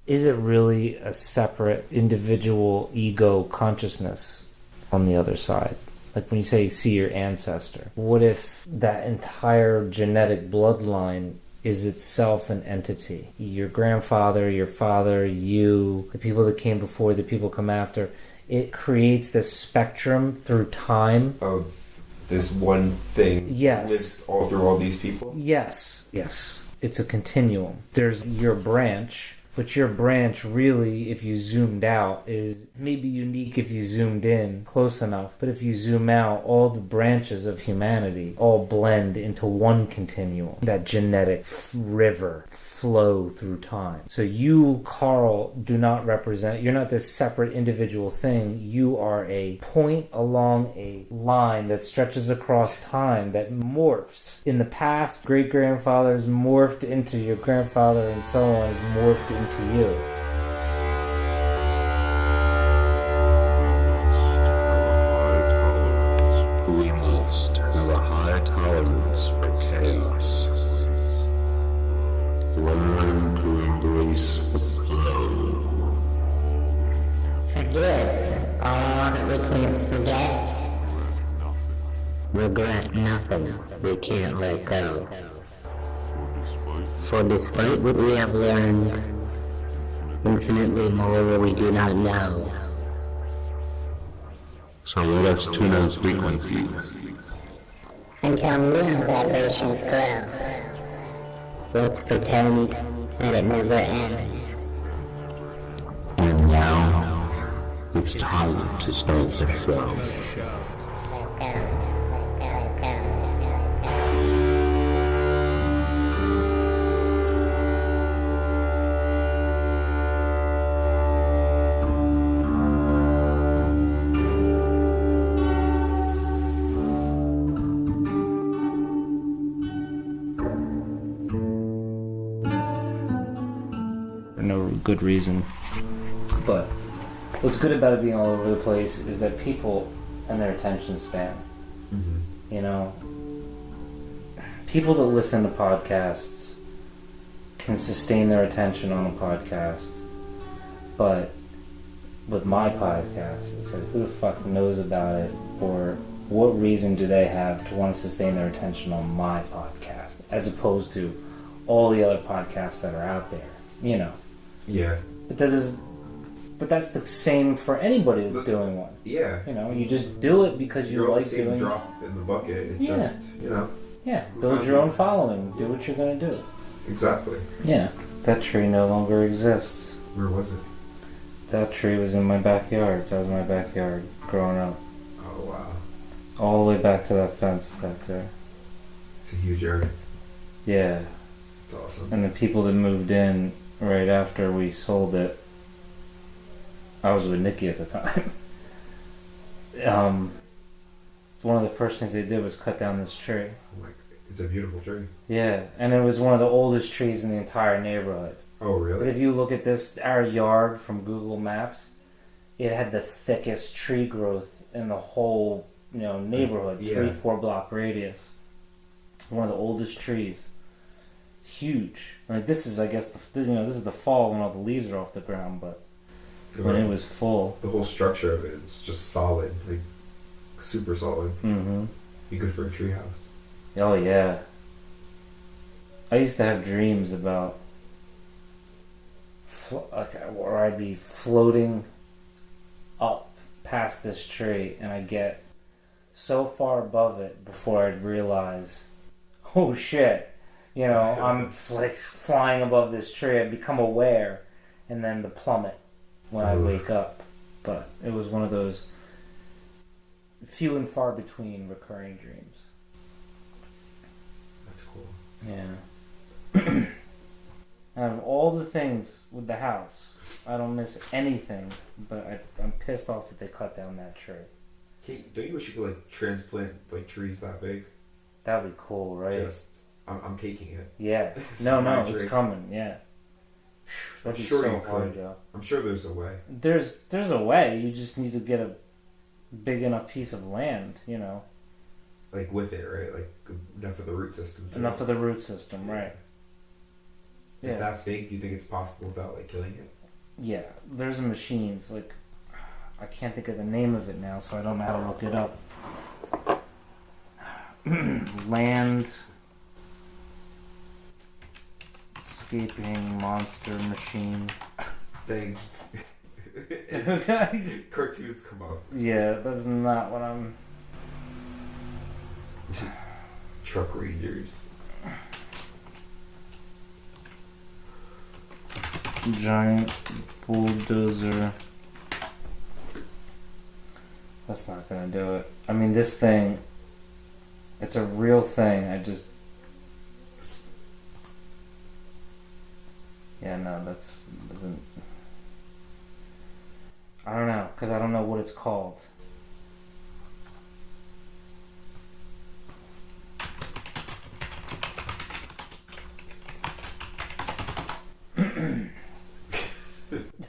is it really a separate individual ego consciousness on the other side? Like when you say see your ancestor, what if that entire genetic bloodline is itself an entity? Your grandfather, your father, you, the people that came before, the people come after. It creates this spectrum through time of this one thing. Yes. Lives all through all these people. Yes. It's a continuum. There's your branch, but your branch really, if you zoomed out, is maybe unique if you zoomed in close enough. But if you zoom out, all the branches of humanity all blend into one continuum. That genetic river flow through time. So you, Carl, do not represent, you're not this separate individual thing. You are a point along a line that stretches across time, that morphs. In the past, great-grandfathers morphed into your grandfather, and so on is morphed into you. We must have a high tolerance for chaos. Learn to embrace the flow. Forgive all that we can't forget. Regret nothing we can't let go. For despite what we have learned, infinitely more we do not know. So let us tune our frequencies Until new vibrations grow. Let's pretend that it never ends. And now, it's time to start the show. No good reason. But what's good about it being all over the place is that people and their attention span. Mm-hmm. You know, people that listen to podcasts can sustain their attention on a podcast, but with my podcast, it's like, who the fuck knows about it, or what reason do they have to want to sustain their attention on my podcast as opposed to all the other podcasts that are out there, you know? Yeah. But that's the same for anybody that's doing one. Yeah. You know, you just do it because you like doing it. You're all the same drop in the bucket. It's just, you know. Yeah, build your own following. Do what you're going to do. Exactly. Yeah. That tree no longer exists. Where was it? That tree was in my backyard. That was my backyard growing up. Oh, wow. All the way back to that fence back there. It's a huge area. Yeah. It's awesome. And the people that moved in right after we sold it, I was with Nikki at the time. One of the first things they did was cut down this tree. It's a beautiful tree. Yeah, and it was one of the oldest trees in the entire neighborhood. Oh, really? But if you look at our yard from Google Maps, it had the thickest tree growth in the whole, neighborhood, 3-4 block radius. One of the oldest trees. Huge. Like this is, I guess, this is the fall when all the leaves are off the ground, but when it was full, the whole structure of it is just solid, like super solid. Mm-hmm. Be good for a treehouse. Oh yeah. I used to have dreams about where I'd be floating up past this tree, and I'd get so far above it before I'd realize, oh shit. I'm like flying above this tree. I become aware, and then the plummet when I wake up. But it was one of those few and far between recurring dreams. That's cool. Yeah. Out of all the things with the house, I don't miss anything, but I'm pissed off that they cut down that tree. Don't you wish you could transplant trees that big? That'd be cool, right? I'm caking it. Yeah. No, it's coming. Yeah. That'd be so hard, Joe. I'm sure there's a way. There's a way. You just need to get a big enough piece of land, With it, right? Enough of the root system. Enough of the root system, right? If that big, do you think it's possible without like killing it? Yeah, there's machines, like, I can't think of the name of it now, so I don't know how to look it up. Land escaping monster machine Thing. Cartoons come up. Yeah, that's not what I'm. Truck Rangers. Giant bulldozer. That's not gonna do it. I mean, this thing, it's a real thing. Yeah, no, doesn't. I don't know, because I don't know what it's called.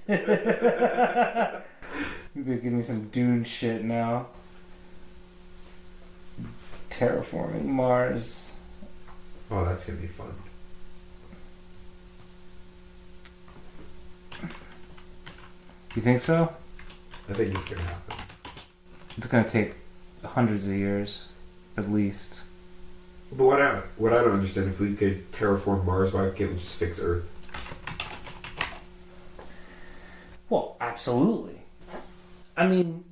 You could give me some Dune shit now. Terraforming Mars. Oh, that's gonna be fun. You think so? I think it's gonna happen. It's gonna take hundreds of years, at least. But what I don't understand, if we could terraform Mars, why can't we just fix Earth? Well, absolutely. I mean,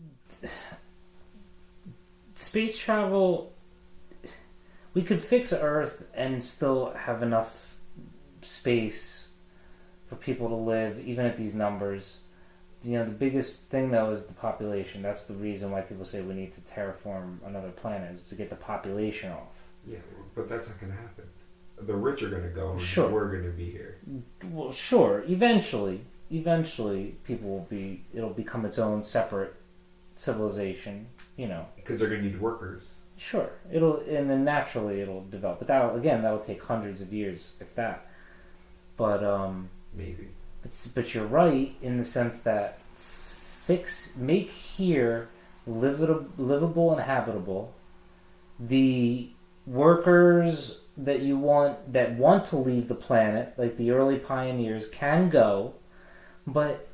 space travel, we could fix Earth and still have enough space for people to live, even at these numbers. You know, the biggest thing, though, is the population. That's the reason why people say we need to terraform another planet, is to get the population off. Yeah, but that's not going to happen. The rich are going to go, and Sure. We're going to be here. Well, sure. Eventually, people will be. It'll become its own separate civilization. You know, because they're going to need workers. Sure. And then naturally it'll develop. But that'll take hundreds of years, if that. But maybe. But you're right in the sense that make here livable and habitable. The workers that want to leave the planet, like the early pioneers, can go, but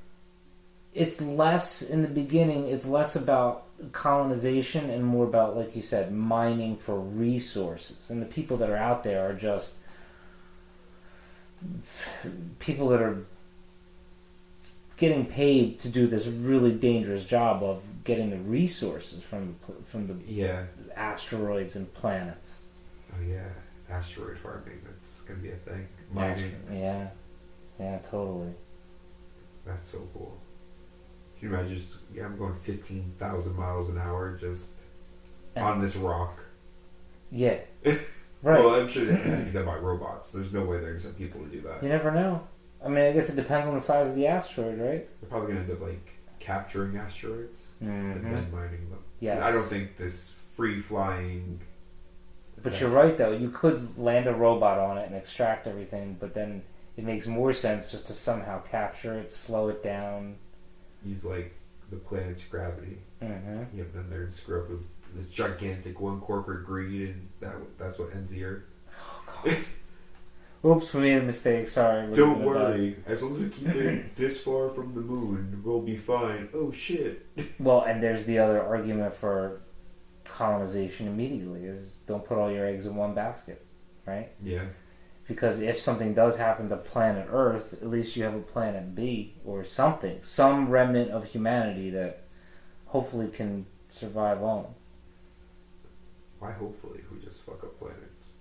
it's less in the beginning. It's less about colonization and more about, like you said, mining for resources. And the people that are out there are just people that are getting paid to do this really dangerous job of getting the resources from the asteroids and planets. Oh yeah, asteroid farming. That's gonna be a thing. Mining. Yeah, totally. That's so cool. Can you imagine I'm going 15,000 miles an hour just on this rock. Yeah. Right. Well, I'm sure they have to be done by robots. There's no way they're going to send people to do that. You never know. I mean, I guess it depends on the size of the asteroid, right? They're probably going to end up capturing asteroids and then mining them. Yes. I don't think this free-flying... But you're right, though. You could land a robot on it and extract everything, but then it makes more sense just to somehow capture it, slow it down. Use, the planet's gravity. Mm-hmm. You have them there and screw up with this gigantic one corporate greed, and that's what ends the Earth. Oh, God. Oops, we made a mistake. Sorry. Don't worry. As long as we keep it this far from the moon, we'll be fine. Oh, shit. Well, and there's the other argument for colonization immediately is don't put all your eggs in one basket, right? Yeah. Because if something does happen to planet Earth, at least you have a planet B or something, some remnant of humanity that hopefully can survive on. Why hopefully? We just fuck up planets.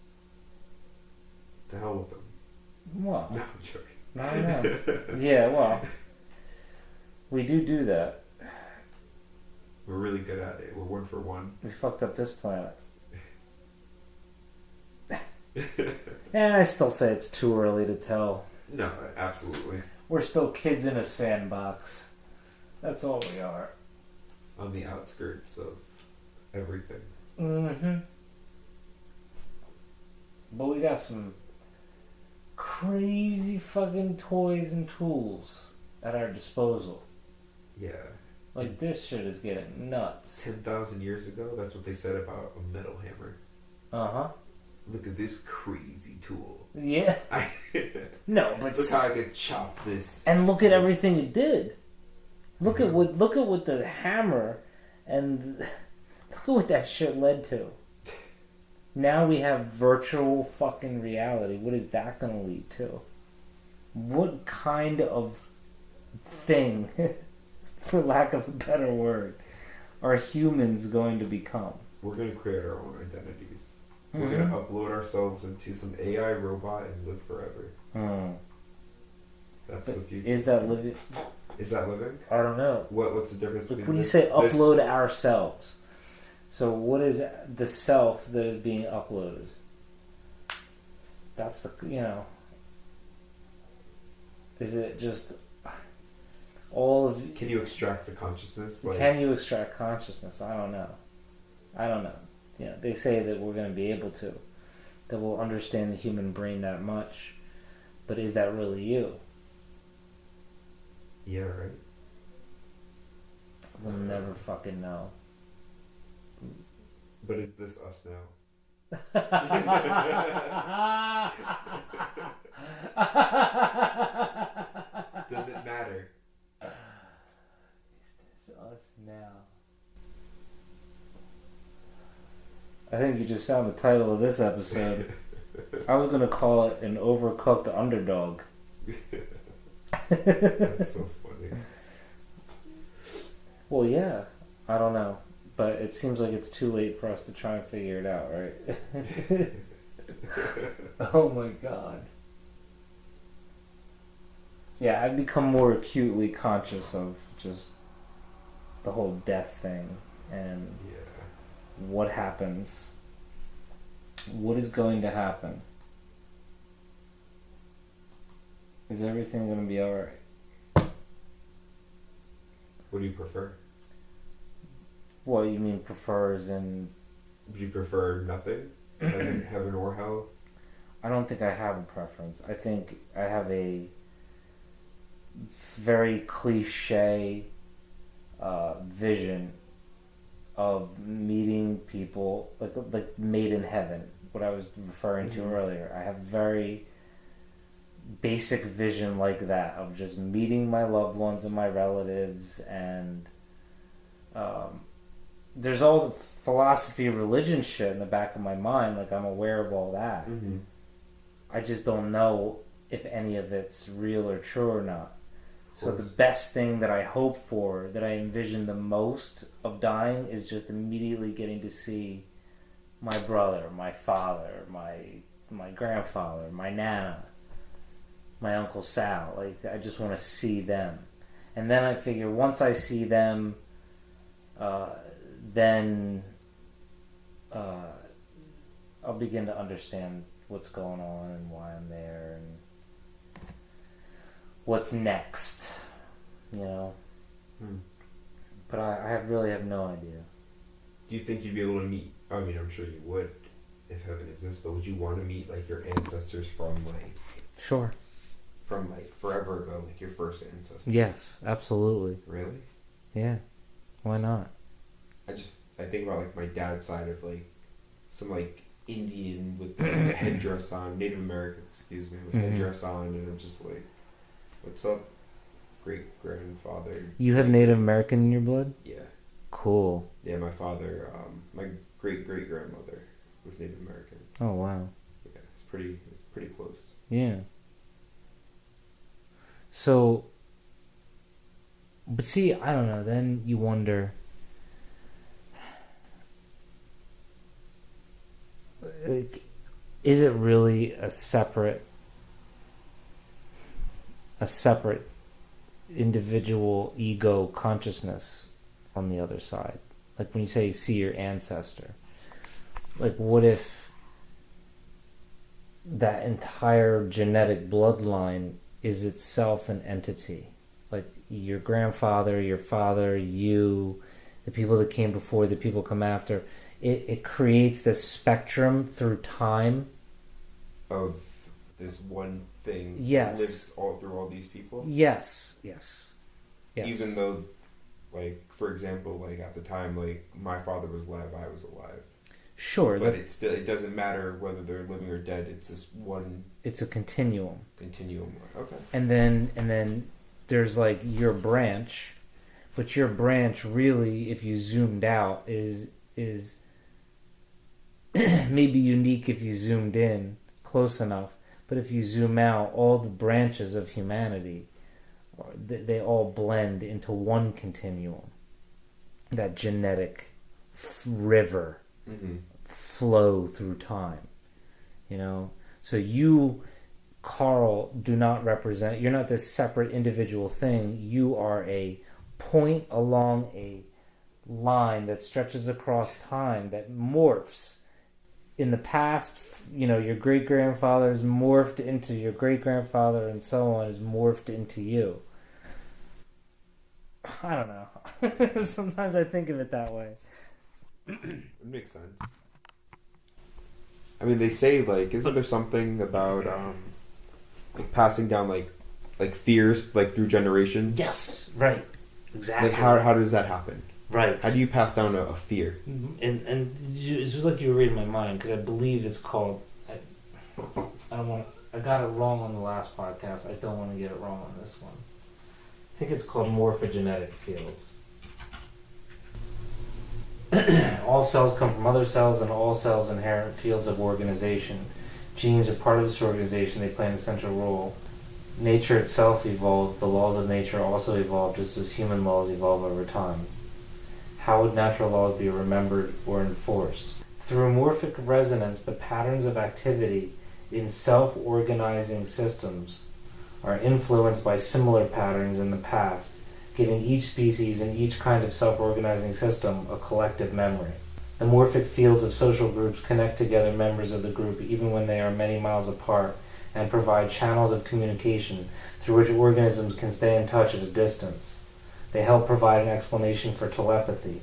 To hell with them. Well, No, I'm joking. I don't know. Yeah, well, we do that. We're really good at it. We're 1 for 1. We fucked up this planet. And I still say it's too early to tell. No, absolutely. We're still kids in a sandbox. That's all we are. On the outskirts of everything. Mm-hmm. But we got some crazy fucking toys and tools at our disposal. Yeah. Like, this shit is getting nuts. 10,000 years ago, that's what they said about a metal hammer. Uh-huh. look at this crazy tool. Yeah. No, but look how I could chop this. And look at everything it did. Look at what the hammer and look at what that shit led to. Now we have virtual fucking reality. What is that going to lead to? What kind of thing, for lack of a better word, are humans going to become? We're going to create our own identities. We're going to upload ourselves into some AI robot and live forever. That's the future. Is that living? Is that living? I don't know. What's the difference between when you say upload ourselves? So what is the self that is being uploaded? That's the, is it just all of... Can you extract the consciousness? Can you extract consciousness? I don't know. They say that we're going to be able to. That we'll understand the human brain that much. But is that really you? Yeah, right. We'll never fucking know. But is this us now? Does it matter? Is this us now? I think you just found the title of this episode. I was going to call it An Overcooked Underdog. That's so funny. Well, yeah. I don't know. But it seems like it's too late for us to try and figure it out, right? Oh my god. Yeah, I've become more acutely conscious of just the whole death thing and what happens. What is going to happen? Is everything going to be alright? What do you prefer? What you mean prefers in... Would you prefer nothing? Heaven or hell? I don't think I have a preference. I think I have a very cliche vision of meeting people like made in heaven, what I was referring to earlier. I have very basic vision like that of just meeting my loved ones and my relatives, and there's all the philosophy of religion shit in the back of my mind, like I'm aware of all that. I just don't know if any of it's real or true or not. So the best thing that I hope for, that I envision the most of dying, is just immediately getting to see my brother, my father, my grandfather, my nana, my Uncle Sal. Like, I just want to see them. And then I figure once I see them, then I'll begin to understand what's going on and why I'm there and what's next, But I really have no idea. Do you think you'd be able to meet, I mean, I'm sure you would if heaven exists, but would you want to meet like your ancestors from Sure. From forever ago, like your first ancestors? Yes, absolutely. Really? Yeah. Why not? I think about my dad's side of some Indian with the headdress on, Native American, excuse me, with headdress on, and I'm just like, what's up, great grandfather? You have Native American in your blood? Yeah. Cool. Yeah, my father, my great great grandmother was Native American. Oh wow. Yeah, it's pretty close. Yeah. So, but see, I don't know. Then you wonder. Is it really a separate individual ego consciousness on the other side? Like when you say see your ancestor, what if that entire genetic bloodline is itself an entity? Like your grandfather, your father, you, the people that came before, the people come after. It creates this spectrum through time of this one thing. Yes. That lives all through all these people. Yes. Even though, for example, at the time, my father was alive, I was alive. Sure. But it doesn't matter whether they're living or dead. It's this one. It's a continuum. Okay. And then there's like your branch, but your branch really, if you zoomed out, is maybe unique if you zoomed in close enough. But if you zoom out, all the branches of humanity, they all blend into one continuum. That genetic river flow through time. You know? So you, Carl, do not represent, you're not this separate individual thing. You are a point along a line that stretches across time, that morphs. In the past, you know, your great-grandfather is morphed into your great-grandfather, and so on is morphed into you. I don't know. Sometimes I think of it that way. It makes sense. I mean, they say, like, isn't there something about like passing down like fears like through generations? Yes, right, exactly. Like how does that happen? Right. How do you pass down a fear? And it was like you were reading my mind, because I believe it's called. I got it wrong on the last podcast. I don't want to get it wrong on this one. I think it's called morphogenetic fields. All cells come from other cells, and all cells inherit fields of organization. Genes are part of this organization. They play an essential role. Nature itself evolves. The laws of nature also evolve, just as human laws evolve over time. How would natural laws be remembered or enforced? Through morphic resonance, the patterns of activity in self-organizing systems are influenced by similar patterns in the past, giving each species and each kind of self-organizing system a collective memory. The morphic fields of social groups connect together members of the group even when they are many miles apart, and provide channels of communication through which organisms can stay in touch at a distance. They help provide an explanation for telepathy.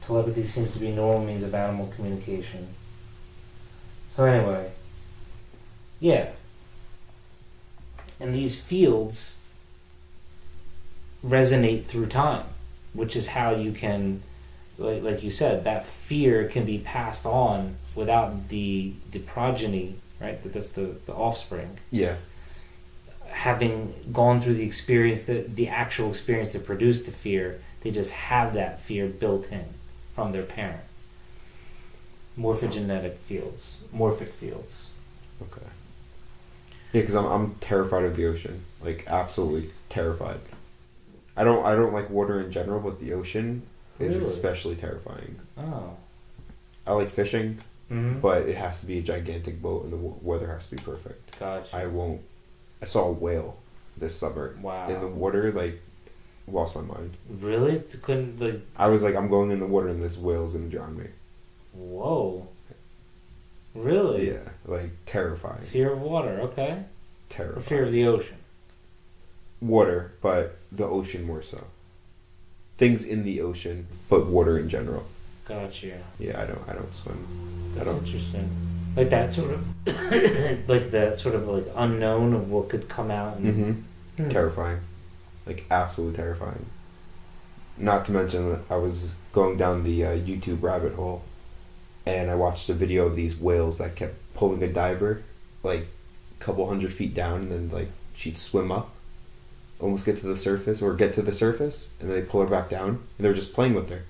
Telepathy seems to be a normal means of animal communication. So anyway, yeah. And these fields resonate through time, which is how you can, like you said, that fear can be passed on without the progeny, right? That's the offspring. Yeah. Having gone through the experience, the actual experience that produced the fear, they just have that fear built in from their parent. Morphogenetic fields. Morphic fields. Okay. Yeah, because I'm terrified of the ocean. Like, absolutely terrified. I don't like water in general, but the ocean is especially terrifying. Oh. I like fishing, but it has to be a gigantic boat and the weather has to be perfect. Gotcha. I saw a whale this summer. Wow. In the water, like, lost my mind. Really? Couldn't the... I was like, I'm going in the water and this whale's gonna drown me. Whoa. Really? Yeah, like, terrifying. Fear of water, okay. Terrifying. Or fear of the ocean? Water, but the ocean more so. Things in the ocean, but water in general. Gotcha. Yeah, I don't swim. That's interesting. Like that sort of, like that sort of like unknown of what could come out. And, Terrifying. Like, absolutely terrifying. Not to mention that I was going down the YouTube rabbit hole, and I watched a video of these whales that kept pulling a diver, like, a couple 100 feet down, and then, like, she'd swim up, almost get to the surface, and then they pull her back down, and they were just playing with her.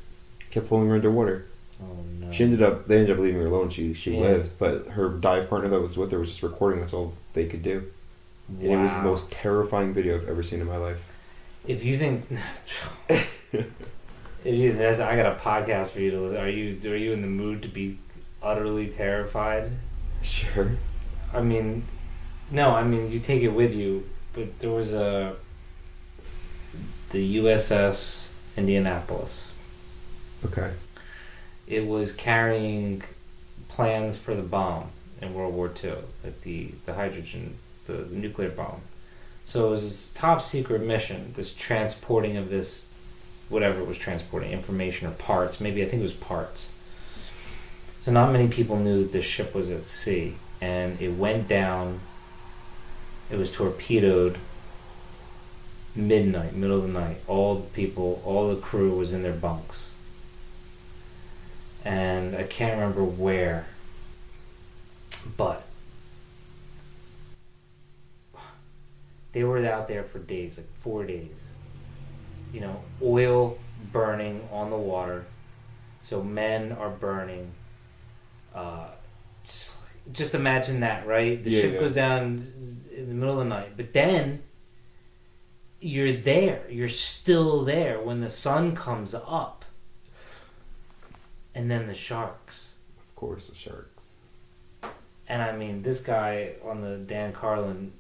Kept pulling her underwater. Oh no. They ended up leaving her alone. She lived, but her dive partner that was with her was just recording. That's all they could do. Wow. And it was the most terrifying video I've ever seen in my life. If you think, I got a podcast for you to listen. Are you in the mood to be utterly terrified? Sure. I mean, no. I mean, you take it with you. But there was the USS Indianapolis. Okay. It was carrying plans for the bomb in World War II, like the hydrogen, the nuclear bomb. So it was this top secret mission, this transporting of this, whatever it was transporting, information or parts. Maybe, I think it was parts. So not many people knew that this ship was at sea, and it went down. It was torpedoed midnight, middle of the night. All the crew was in their bunks. and I can't remember where, but they were out there for days, like 4 days. You know, oil burning on the water, so men are burning. Just imagine that, right? The ship goes down in the middle of the night, but then you're there. You're still there when the sun comes up. And then the sharks. Of course, the sharks. And I mean, this guy on the Dan Carlin,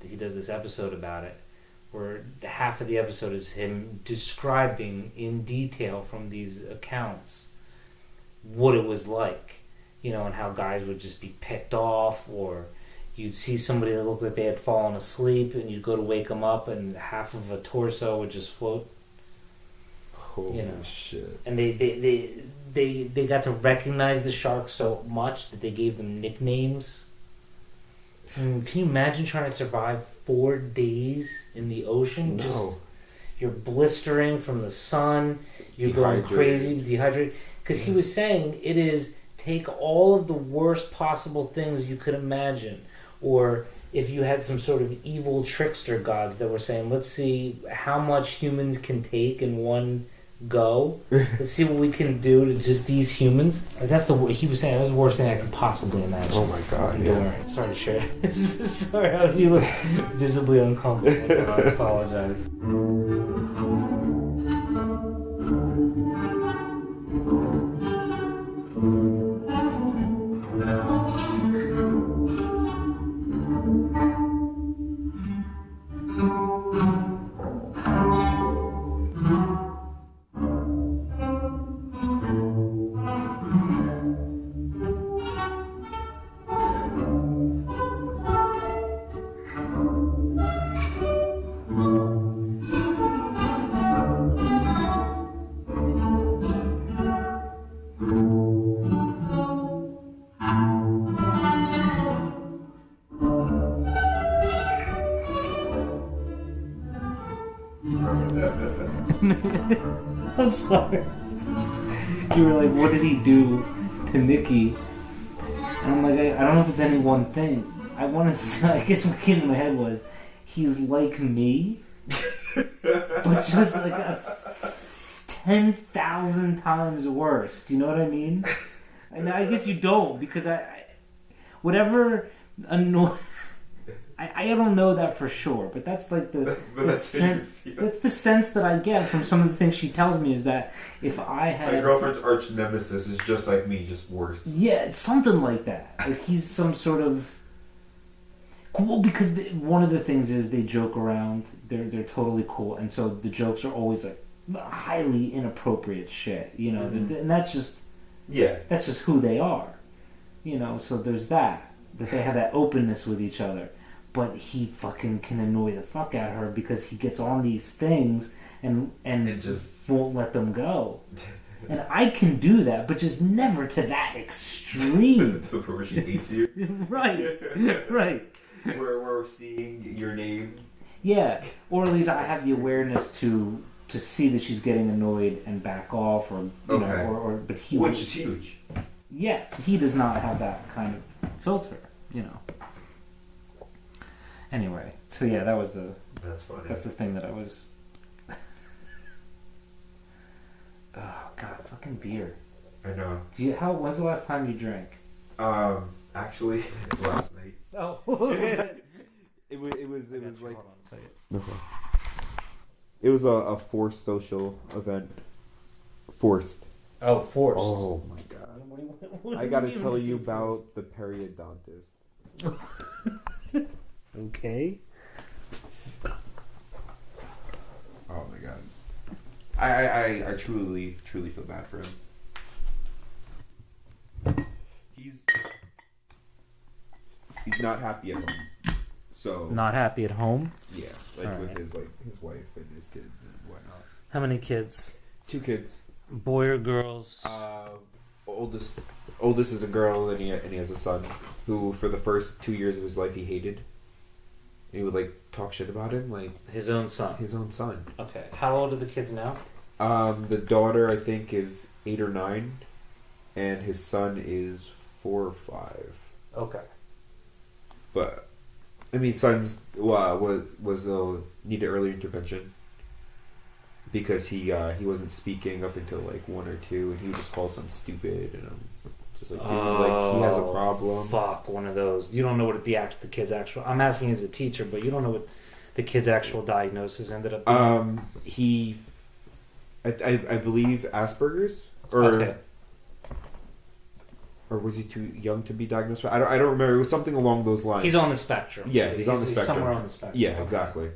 he does this episode about it, where half of the episode is him describing in detail from these accounts what it was like. You know, and how guys would just be picked off, or you'd see somebody that looked like they had fallen asleep, and you'd go to wake them up, and half of a torso would just float. Holy shit! And they got to recognize the sharks so much that they gave them nicknames. Can you imagine trying to survive 4 days in the ocean? No. Just you're blistering from the sun. You're going crazy, dehydrated. Because he was saying it is. Take all of the worst possible things you could imagine. Or if you had some sort of evil trickster gods that were saying, let's see how much humans can take in one go. Let's see what we can do to just these humans. That's he was saying, that's the worst thing I could possibly imagine. Oh my god, yeah. Sorry to share. Sorry, how you look visibly uncomfortable. I apologize. I'm sorry. You were like, what did he do to Nikki? And I'm like, I don't know if it's any one thing. I guess what came to my head was, he's like me, but just like 10,000 times worse. Do you know what I mean? And I guess you don't, because whatever annoy. I don't know that for sure, but that's like that's the sense that I get from some of the things she tells me, is that if I had... My girlfriend's arch nemesis is just like me, just worse. Yeah, it's something like that. Like he's some sort of... Well, because one of the things is they joke around, they're totally cool, and so the jokes are always like highly inappropriate shit, you know, and that's just... Yeah. That's just who they are, you know, so there's that they have that openness with each other. But he fucking can annoy the fuck out of her because he gets on these things and just won't let them go. And I can do that, but just never to that extreme. Where she hates you. Right. Where we're seeing your name. Yeah, or at least I have the awareness to see that she's getting annoyed and back off, or you know, but he, which is huge. Yes, he does not have that kind of filter, you know. Anyway, so yeah, that was That's funny. That's the thing that I was. Oh god, fucking beer. I know. When's the last time you drank? Actually, last night. Oh, okay. It was like. Hold on a second. Okay. It was a forced social event. Forced. Oh, forced. Oh my god. What I gotta tell you about the periodontist. Okay. Oh my god. I truly feel bad for him. He's not happy at home. So not happy at home? Yeah, like all with right. his wife and his kids and whatnot. How many kids? 2 kids. Boy or girls? Oldest is a girl, and he has a son who, for the first 2 years of his life, he hated. He would like talk shit about him, like his own son. Okay. How old are the kids now? The daughter, I think, is 8 or 9, and his son is 4 or 5. Okay. But I mean, son's was needed early intervention because he wasn't speaking up until like 1 or 2, and he would just call something stupid, and I'm just like, dude, like he has a problem. Fuck, one of those. You don't know what the kid's actual. I'm asking as a teacher, but you don't know what the kid's actual diagnosis ended up being. I believe Asperger's or was he too young to be diagnosed with? I don't remember. It was something along those lines. He's on the spectrum. Yeah, he's on the spectrum. Somewhere on the spectrum. Yeah, exactly.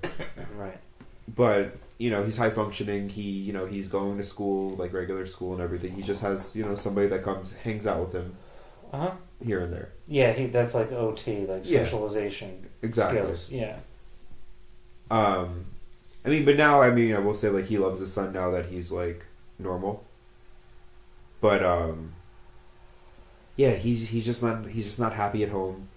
Right. But he's high functioning. He's going to school, like regular school and everything. He just has somebody that hangs out with him here and there. Yeah, that's like OT, like socialization skills. Yeah. I mean, but now I will say like he loves his son now that he's like normal. But yeah, he's just not happy at home.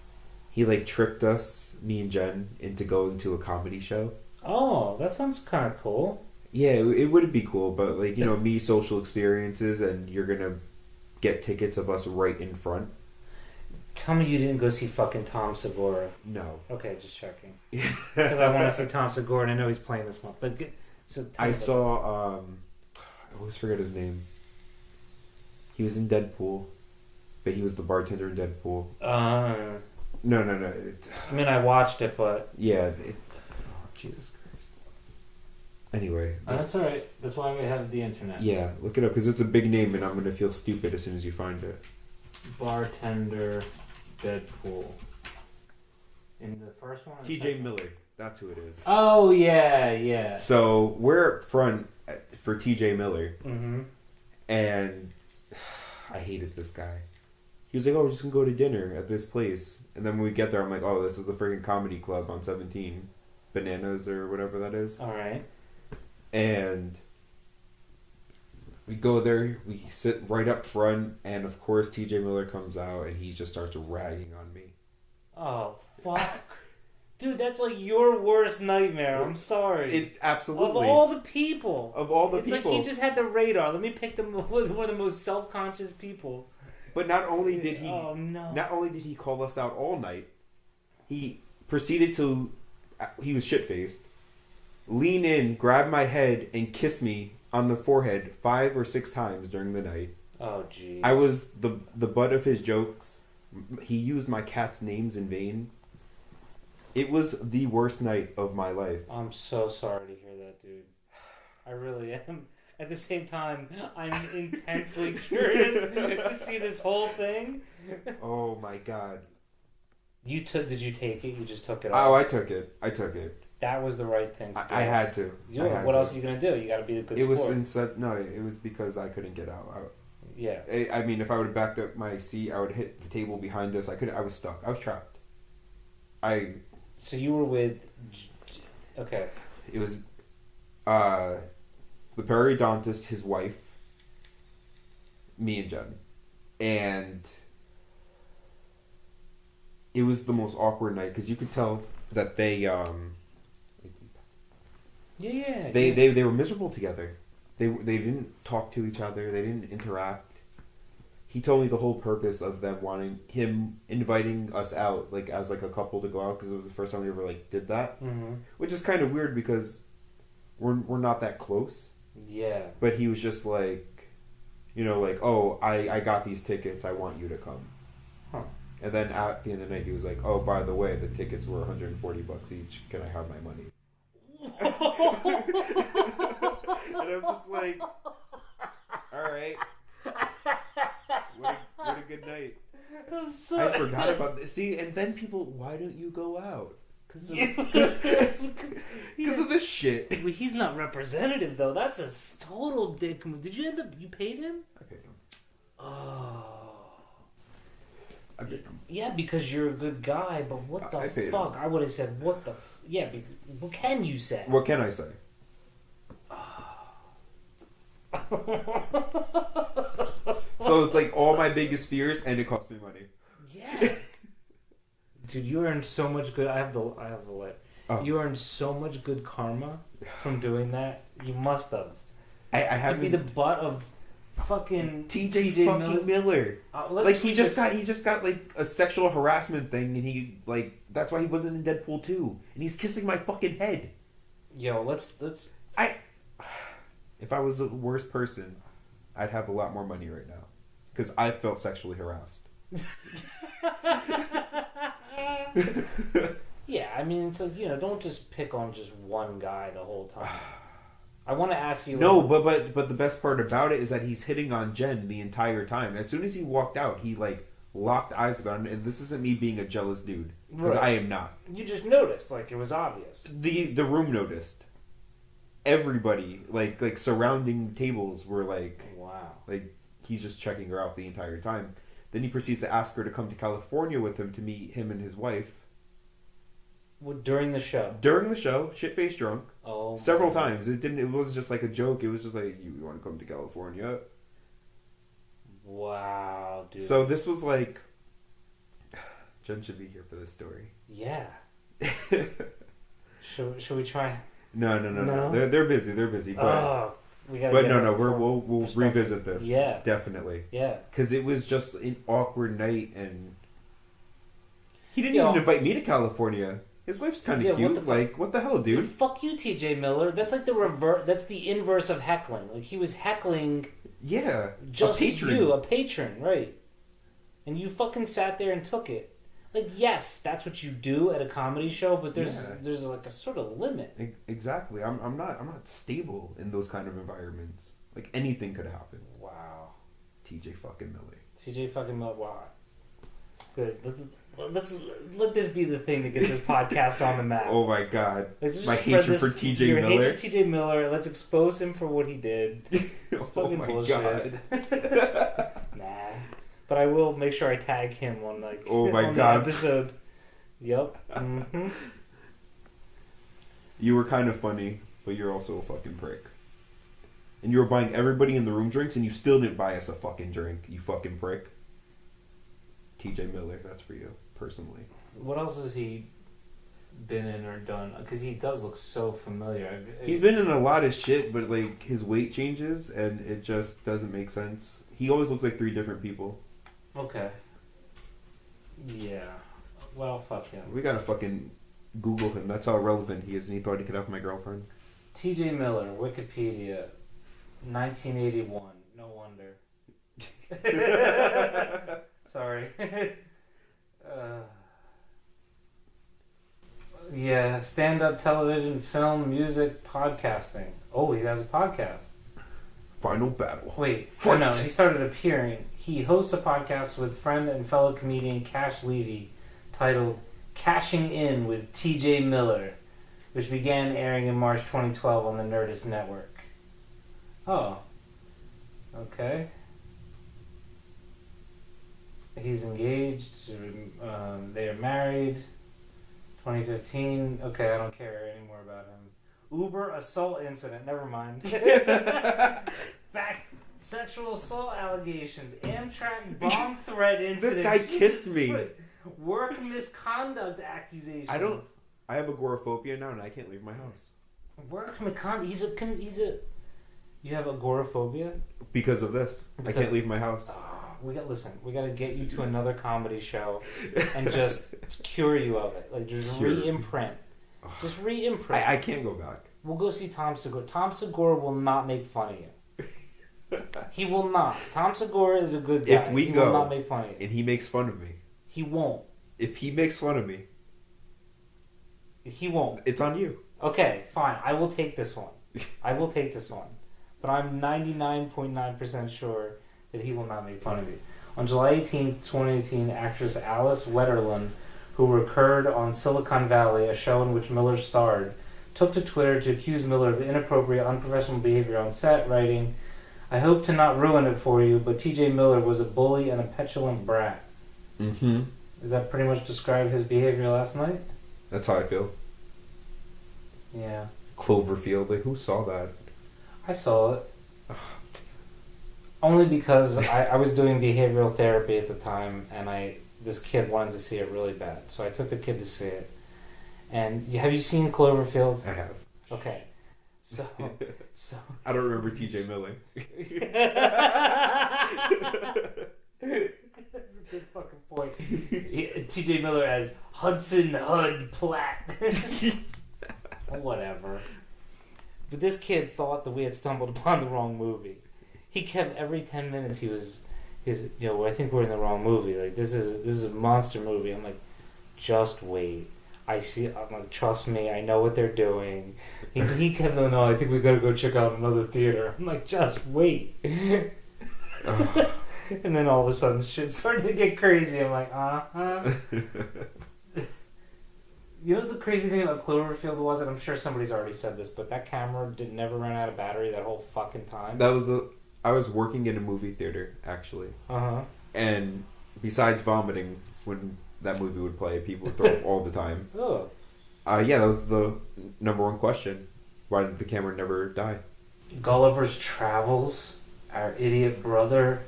He like tricked us, me and Jen, into going to a comedy show. Oh, that sounds kind of cool. Yeah, it would be cool, but like me, social experiences, and you're gonna get tickets of us right in front. Tell me you didn't go see fucking Tom Segura. No. Okay, just checking. Because I want to see Tom Segura, and I know he's playing this month. But I saw. I always forget his name. He was in Deadpool, but he was the bartender in Deadpool. No. I mean, I watched it, but yeah. Jesus Christ. Anyway. That's all right. That's why we have the internet. Yeah, look it up because it's a big name, and I'm gonna feel stupid as soon as you find it. Bartender, Deadpool. In the first one? T.J. Miller. That's who it is. Oh, yeah. So, we're up front for T.J. Miller. Mm-hmm. And I hated this guy. He was like, oh, we're just going to go to dinner at this place. And then when we get there, I'm like, oh, this is the friggin' comedy club on 17. Bananas or whatever that is. All right. And we go there, we sit right up front, and of course T.J. Miller comes out, and he just starts ragging on me. Oh, fuck. Dude, that's like your worst nightmare. I'm sorry. It absolutely. Of all the people. It's like he just had the radar. Let me pick one of the most self-conscious people. But not only did he... Oh, no. Not only did he call us out all night, he proceeded to... He was shit-faced. Lean in, grab my head, and kiss me on the forehead 5 or 6 times during the night. Oh, jeez. I was the butt of his jokes. He used my cat's names in vain. It was the worst night of my life. I'm so sorry to hear that, dude. I really am. At the same time, I'm intensely curious to see this whole thing. Oh my god. Did you take it? You just took it off? Oh, I took it. That was the right thing to do. I had to. What else are you going to do? You got to be a good sport. It was because I couldn't get out. Yeah. I mean, if I would have backed up my seat, I would have hit the table behind us. I was stuck. I was trapped. So you were with... Okay. It was the periodontist, his wife, me and Jen. And it was the most awkward night because you could tell that they... They were miserable together. They didn't talk to each other. They didn't interact. He told me the whole purpose of them inviting us out, like as like a couple to go out, because it was the first time we ever like did that, which is kind of weird because we're not that close. Yeah. But he was just like, like, oh, I got these tickets. I want you to come. Huh. And then at the end of the night, he was like, oh, by the way, the tickets were $140 each. Can I have my money? And I'm just like, all right. What a good night. I forgot about this. See, and then people, why don't you go out? Because of this shit. He's not representative, though. That's a total dick move. Did you you paid him? I paid him. Oh. I paid him. Yeah, because you're a good guy, but what the fuck? I would have said, what the... Yeah, what can you say? What can I say? So it's like all my biggest fears, and it cost me money. Yeah. Dude, you earned so much good... I have the lit. Oh. You earned so much good karma from doing that. You must have. I haven't... To be the butt of fucking TJ fucking Miller. Like he just got like a sexual harassment thing, and he like that's why he wasn't in Deadpool 2, and he's kissing my fucking head. Yo, let's. If I was the worst person, I'd have a lot more money right now, because I felt sexually harassed. Yeah, I mean, so don't just pick on just one guy the whole time. I want to ask you. No, but the best part about it is that he's hitting on Jen the entire time. As soon as he walked out, he like locked eyes with her, and this isn't me being a jealous dude, because I am not. You just noticed, like it was obvious. The room noticed. Everybody like surrounding tables were like, wow, like he's just checking her out the entire time. Then he proceeds to ask her to come to California with him to meet him and his wife. During the show. During the show, shit-faced drunk. Oh. Several times. It wasn't just like a joke. It was just like, you want to come to California? Wow, dude. So this was like, Jen should be here for this story. Yeah. Should we try? No. They're busy. But we gotta. But we'll revisit this. Yeah, definitely. Yeah, because it was just an awkward night, and he didn't even invite me to California. His wife's kind of cute. What the hell, dude? Fuck you, TJ Miller. That's like the reverse. That's the inverse of heckling. Like he was heckling. Yeah, just a patron, right? And you fucking sat there and took it. Like, yes, that's what you do at a comedy show, but there's like a sort of limit. Exactly. I'm not stable in those kind of environments. Like anything could happen. Wow. TJ fucking Miller. TJ fucking Miller. Wow. Good. Let this be the thing that gets this podcast on the map. Oh my god. My hatred for TJ Miller. Your hatred for TJ Miller. Let's expose him for what he did. It's fucking bullshit. Nah. But I will make sure I tag him on the episode. Yep. Mm-hmm. You were kind of funny, but you're also a fucking prick. And you were buying everybody in the room drinks, and you still didn't buy us a fucking drink, you fucking prick. TJ Miller, that's for you, personally. What else has he been in or done? Because he does look so familiar. He's been in a lot of shit, but like his weight changes, and it just doesn't make sense. He always looks like 3 different people. Okay. Yeah. Well, fuck him. We gotta fucking Google him. That's how irrelevant he is, and he thought he could have my girlfriend. TJ Miller, Wikipedia, 1981. No wonder. Sorry. Yeah, stand-up television, film, music, podcasting. Oh, he has a podcast. Final battle. Wait, no, he started appearing. He hosts a podcast with friend and fellow comedian Cash Levy titled Cashing In with TJ Miller, which began airing in March 2012 on the Nerdist Network. Oh. Okay. He's engaged. They are married. 2015. Okay, I don't care anymore about him. Uber assault incident. Never mind. Back. Sexual assault allegations. Amtrak bomb threat incident. This guy kissed me. Work misconduct accusations. I have agoraphobia now, and I can't leave my house. Work misconduct. He's a. You have agoraphobia? Because of this, I can't leave my house. We got to get you to another comedy show and just cure you of it. Like just re-imprint. Just re-imprint. I can't go back. We'll go see Tom Segura. Tom Segura will not make fun of you. He will not. Tom Segura is a good guy. If we he go will not make fun of you. And he makes fun of me. He won't. If he makes fun of me. He won't. It's on you. Okay, fine. I will take this one. But I'm 99.9% sure that he will not make fun of you. On July 18th, 2018, actress Alice Wetterlund, who recurred on Silicon Valley, a show in which Miller starred, took to Twitter to accuse Miller of inappropriate, unprofessional behavior on set, writing, "I hope to not ruin it for you, but TJ Miller was a bully and a petulant brat." Mm-hmm. Does that pretty much describe his behavior last night? That's how I feel. Yeah. Cloverfield, like who saw that? I saw it. Only because I was doing behavioral therapy at the time, and this kid wanted to see it really bad. So I took the kid to see it. And have you seen Cloverfield? I have. Okay. So I don't remember T.J. Miller. That's a good fucking point. T.J. Miller as Hudson Hud Platt. Whatever. But this kid thought that we had stumbled upon the wrong movie. He kept every 10 minutes he was I think we're in the wrong movie. Like this is a monster movie. I'm like, just wait. I'm like, trust me, I know what they're doing. He kept on, no, I think we gotta go check out another theater. I'm like, just wait. And then all of a sudden shit started to get crazy. I'm like, You know the crazy thing about Cloverfield was, and I'm sure somebody's already said this, but that camera never ran out of battery that whole fucking time. I was working in a movie theater, actually. Uh-huh. And besides vomiting, when that movie would play, people would throw up all the time. Oh. Yeah, that was the number one question. Why did the camera never die? Gulliver's Travels, Our Idiot Brother.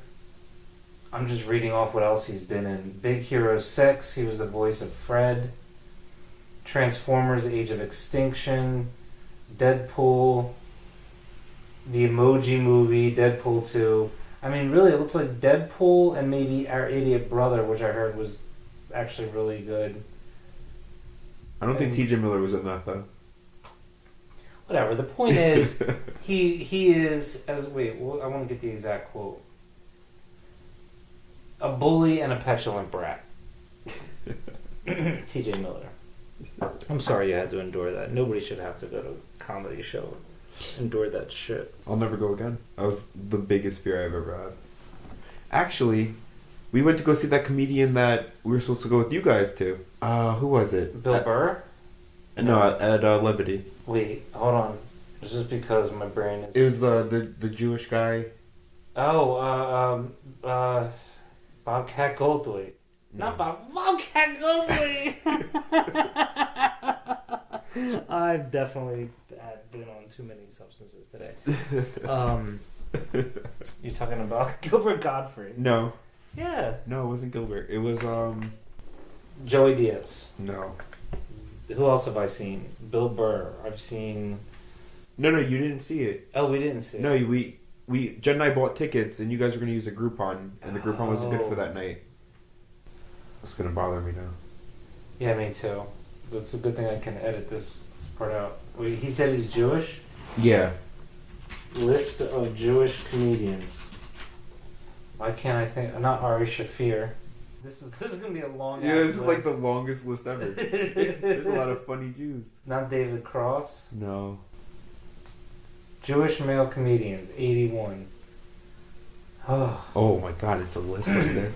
I'm just reading off what else he's been in. Big Hero 6, he was the voice of Fred. Transformers, Age of Extinction. Deadpool. The Emoji Movie, Deadpool 2. I mean, really, it looks like Deadpool and maybe Our Idiot Brother, which I heard was actually really good. I don't think T.J. Miller was in that, though. Whatever. The point is, he is, I want to get the exact quote. A bully and a petulant brat. T.J. Miller. I'm sorry you had to endure that. Nobody should have to go to a comedy show and endure that shit. I'll never go again. That was the biggest fear I've ever had. Actually, we went to go see that comedian that we were supposed to go with you guys to. Who was it? Bill Burr? No, at Levity. Wait, hold on. It's just because my brain is... It was the Jewish guy. Oh, Bobcat Goldthwait. No. Not Bobcat Goldthwait! I've definitely been on too many substances today. You're talking about Gilbert Gottfried? No. Yeah. No, it wasn't Gilbert. It was, Joey Diaz. No. Who else have I seen? Bill Burr. I've seen... No, you didn't see it. Oh, we didn't see it. No, Jen and I bought tickets, and you guys were going to use a Groupon, and the Groupon wasn't good for that night. It's going to bother me now. Yeah, me too. That's a good thing I can edit this part out. Wait, he said he's Jewish? Yeah. List of Jewish comedians. Why can't I think? Not Ari Shafir. This is gonna be a long. Yeah, this is list. like the longest list ever. There's a lot of funny Jews. Not David Cross. No. Jewish male comedians, 81. Oh my God, it's a list right there.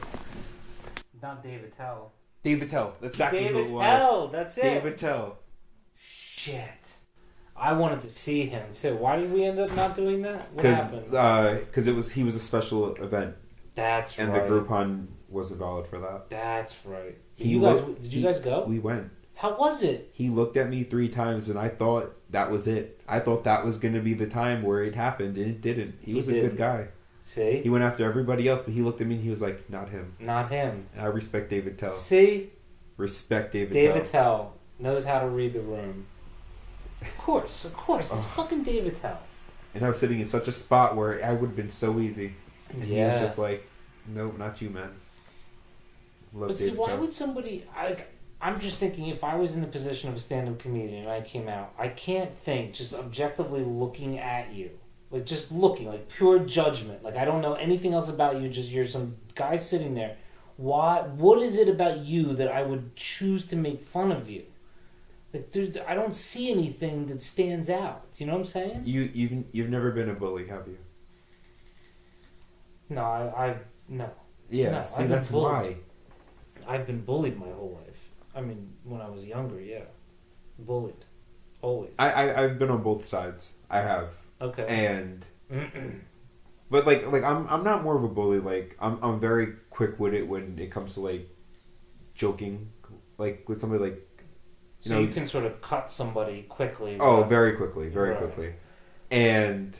Not David Tell. David Tell. That's exactly who David it was. Tell. That's it. David Tell. Shit. I wanted to see him too. Why did we end up not doing that? What happened? Because he was a special event. That's and right. And the Groupon wasn't valid for that. That's right. Did you guys go? We went. How was it? He looked at me 3 times, and I thought that was it. I thought that was going to be the time where it happened, and it didn't. He was a good guy. See? He went after everybody else, but he looked at me and he was like, not him. Not him. And I respect David Tell. See? Respect David Tell. David Tell knows how to read the room. Of course. It's fucking David Tell. And I was sitting in such a spot where I would have been so easy. And he was just like, nope, not you, man. Love but David see, why Tell. would somebody... I'm just thinking, if I was in the position of a stand-up comedian and I came out, I can't think, just objectively looking at you. Like, just looking, like, pure judgment. Like, I don't know anything else about you, just you're some guy sitting there. What is it about you that I would choose to make fun of you? Like, I don't see anything that stands out. Do you know what I'm saying? You've never been a bully, have you? No, no. Yeah, no, see, that's why. I've been bullied my whole life. I mean, when I was younger, yeah. Bullied. Always. I've been on both sides. I have. Okay. And but like I'm not more of a bully. Like I'm very quick-witted when it comes to like joking, like with somebody like you can sort of cut somebody quickly. Oh, very quickly, quickly. And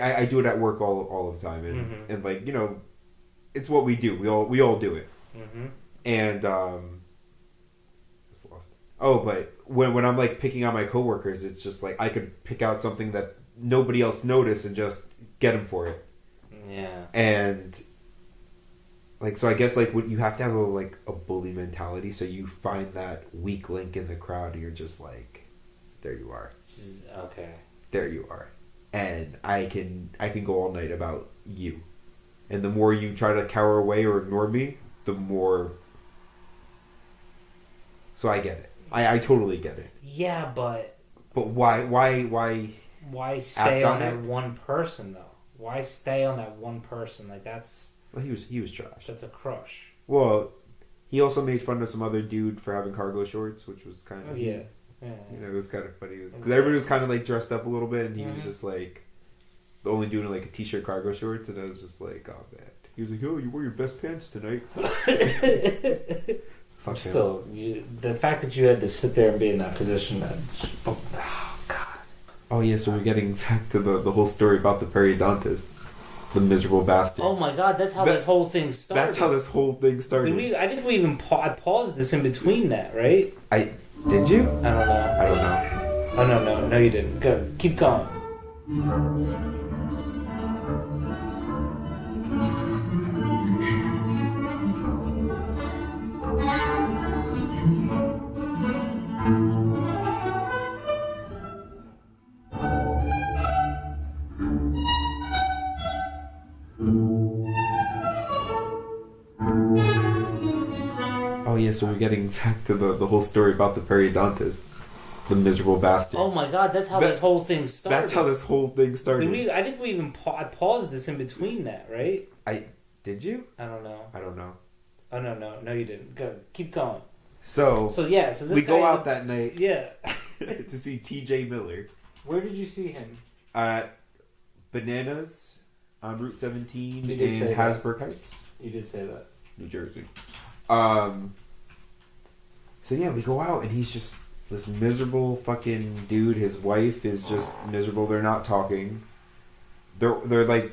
I do it at work all the time, and and like it's what we do. We all do it. And just lost. Oh, but when I'm like picking out my coworkers, it's just like I could pick out something that nobody else noticed and just get them for it. Yeah. And like, so I guess like what you have to have a bully mentality. So you find that weak link in the crowd, and you're just like, there you are. Okay. There you are. And I can go all night about you. And the more you try to cower away or ignore me, the more. So I get it. I totally get it. Yeah, but why stay on that it? one person though? Why stay on that one person? Like that's. Well, he was trash. That's a crush. Well, he also made fun of some other dude for having cargo shorts, which was kind of Yeah. You know, it was kind of funny. Because everybody was kind of like dressed up a little bit, and he was just like the only dude in like a t-shirt, cargo shorts, and I was just like, oh man. He was like, oh, you wore your best pants tonight. Fuck Still, the fact that you had to sit there and be in that position, oh god. Oh yeah, so we're getting back to the whole story about the periodontist. The miserable bastard. Oh my god, that's how this whole thing started. That's how this whole thing started. I think we even I paused this in between that, right? Did you? I don't know. I don't know. Oh no, you didn't. Go, keep going. Oh yeah, so we're getting back to the whole story about the periodontist. The miserable bastard. Oh my god, that's how this whole thing started. That's how this whole thing started. I think we even I paused this in between that, right? Did you? I don't know. I don't know. Oh no, you didn't. Go, keep going. So this we go out that night. Yeah. To see T.J. Miller. Where did you see him? At Bananas on Route 17 in Hasbrook Heights. You did say that. New Jersey. So yeah, we go out and he's just this miserable fucking dude. His wife is just miserable. They're not talking. They're like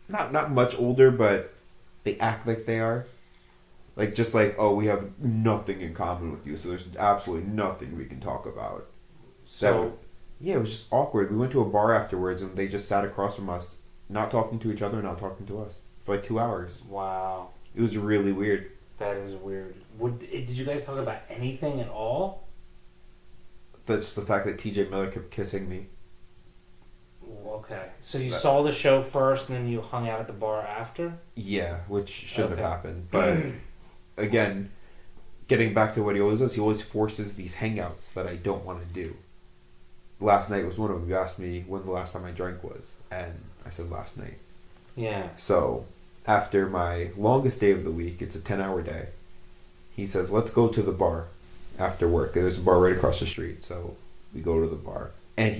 not much older, but they act like they are. Like just like, oh, we have nothing in common with you, so there's absolutely nothing we can talk about. Yeah, it was just awkward. We went to a bar afterwards and they just sat across from us, not talking to each other, not talking to us for like 2 hours. Wow. It was really weird. That is weird. Did you guys talk about anything at all? That's just the fact that T.J. Miller kept kissing me. Okay. So you saw the show first and then you hung out at the bar after? Yeah, which shouldn't have happened. But again, getting back to what he always does, he always forces these hangouts that I don't want to do. Last night was one of them. You asked me when the last time I drank was, and I said last night. Yeah. So after my longest day of the week, it's a 10-hour day, he says, let's go to the bar after work. There's a bar right across the street, so we go to the bar. And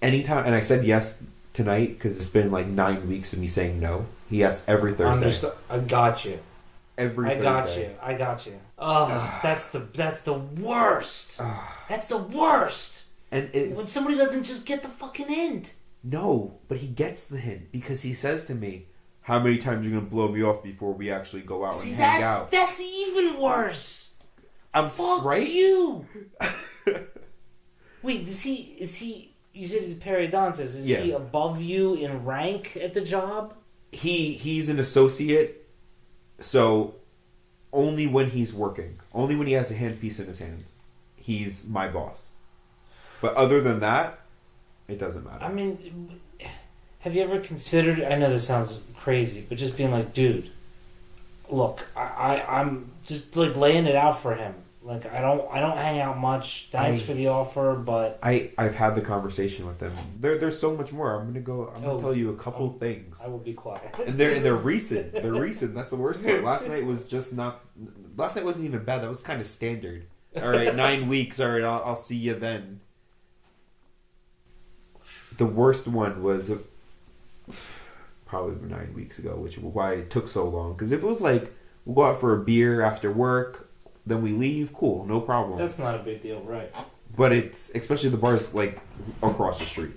anytime, and I said yes tonight because it's been like 9 weeks of me saying no. He asks every Thursday. I got you. Thursday. I got you. Oh, that's the worst. That's the worst. And when somebody doesn't just get the fucking hint. No, but he gets the hint because he says to me, how many times are you going to blow me off before we actually go out and hang out? That's even worse. Fuck right? you. Wait, is he, you said he's a periodontist. Is he above you in rank at the job? He's an associate, so only when he's working, only when he has a handpiece in his hand, he's my boss. But other than that, it doesn't matter. I mean, have you ever considered, I know this sounds crazy, but just being like, dude, look, I'm just like laying it out for him. Like I don't hang out much. Thanks for the offer, but I've had the conversation with them. There's so much more. I'm gonna tell you a couple things. I will be quiet. And they're recent. They're recent. That's the worst part. Last night wasn't even bad. That was kind of standard. All right, 9 weeks. All right, I'll see you then. The worst one was probably 9 weeks ago, which is why it took so long. Because if it was like, we'll go out for a beer after work, then we leave, cool, no problem. That's not a big deal, right? But it's, especially the bar's like across the street.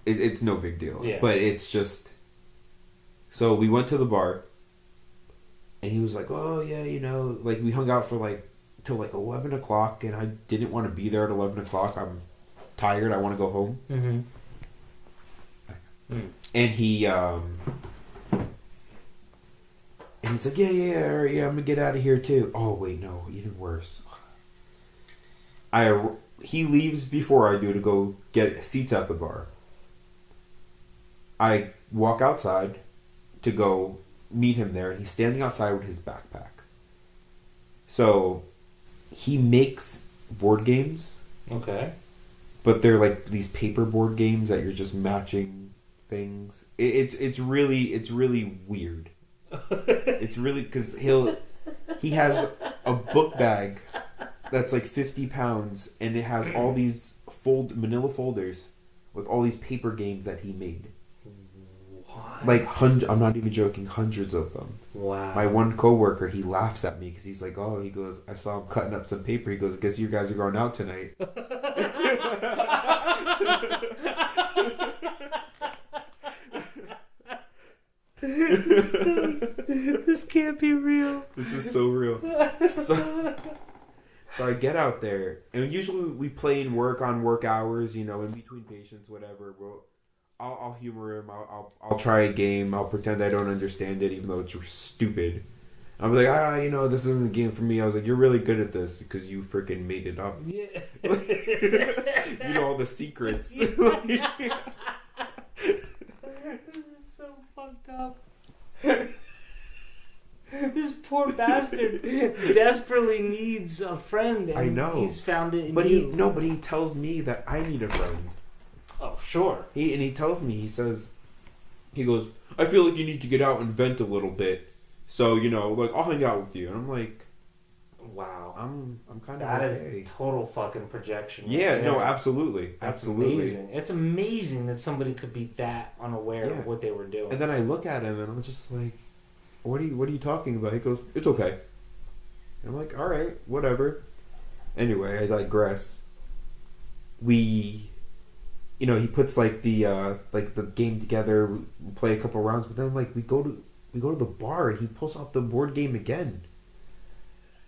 It's no big deal. Yeah. But it's just, so we went to the bar, and he was like, oh yeah, like we hung out for like till like 11 o'clock, and I didn't want to be there at 11 o'clock. I'm tired. I want to go home. Mm-hmm. And he's like, yeah, all right, yeah, I'm gonna get out of here too. Oh wait, no, even worse. He leaves before I do to go get seats at the bar. I walk outside to go meet him there, and he's standing outside with his backpack. So he makes board games. Okay. But they're like these paper board games that you're just matching things. It's really weird. It's really because he has a book bag that's like 50 pounds, and it has all these manila folders with all these paper games that he made. What? Like I'm not even joking, hundreds of them. Wow. My one coworker, he laughs at me because he's like, he goes, I saw him cutting up some paper. He goes, I guess you guys are going out tonight. This can't be real. This is so real. So I get out there, and usually we play and work on work hours, in between patients, whatever. I'll humor him. I'll try a game. I'll pretend I don't understand it, even though it's stupid. I'm like, this isn't a game for me. I was like, you're really good at this because you freaking made it up. Yeah. You know all the secrets. This is so fucked up. This poor bastard desperately needs a friend. And I know. He's found it in but you. but he tells me that I need a friend. Oh, sure. He tells me, he goes, I feel like you need to get out and vent a little bit. So, I'll hang out with you. And I'm like, wow. I'm kind of That okay. is total fucking projection. Yeah, right no, there. absolutely. That's Absolutely. amazing. It's amazing that somebody could be that unaware of what they were doing. And then I look at him and I'm just like, what are you talking about? He goes, it's okay. And I'm like, all right, whatever. Anyway, I digress. He puts the game together, we play a couple rounds, but then we go to the bar and he pulls out the board game again.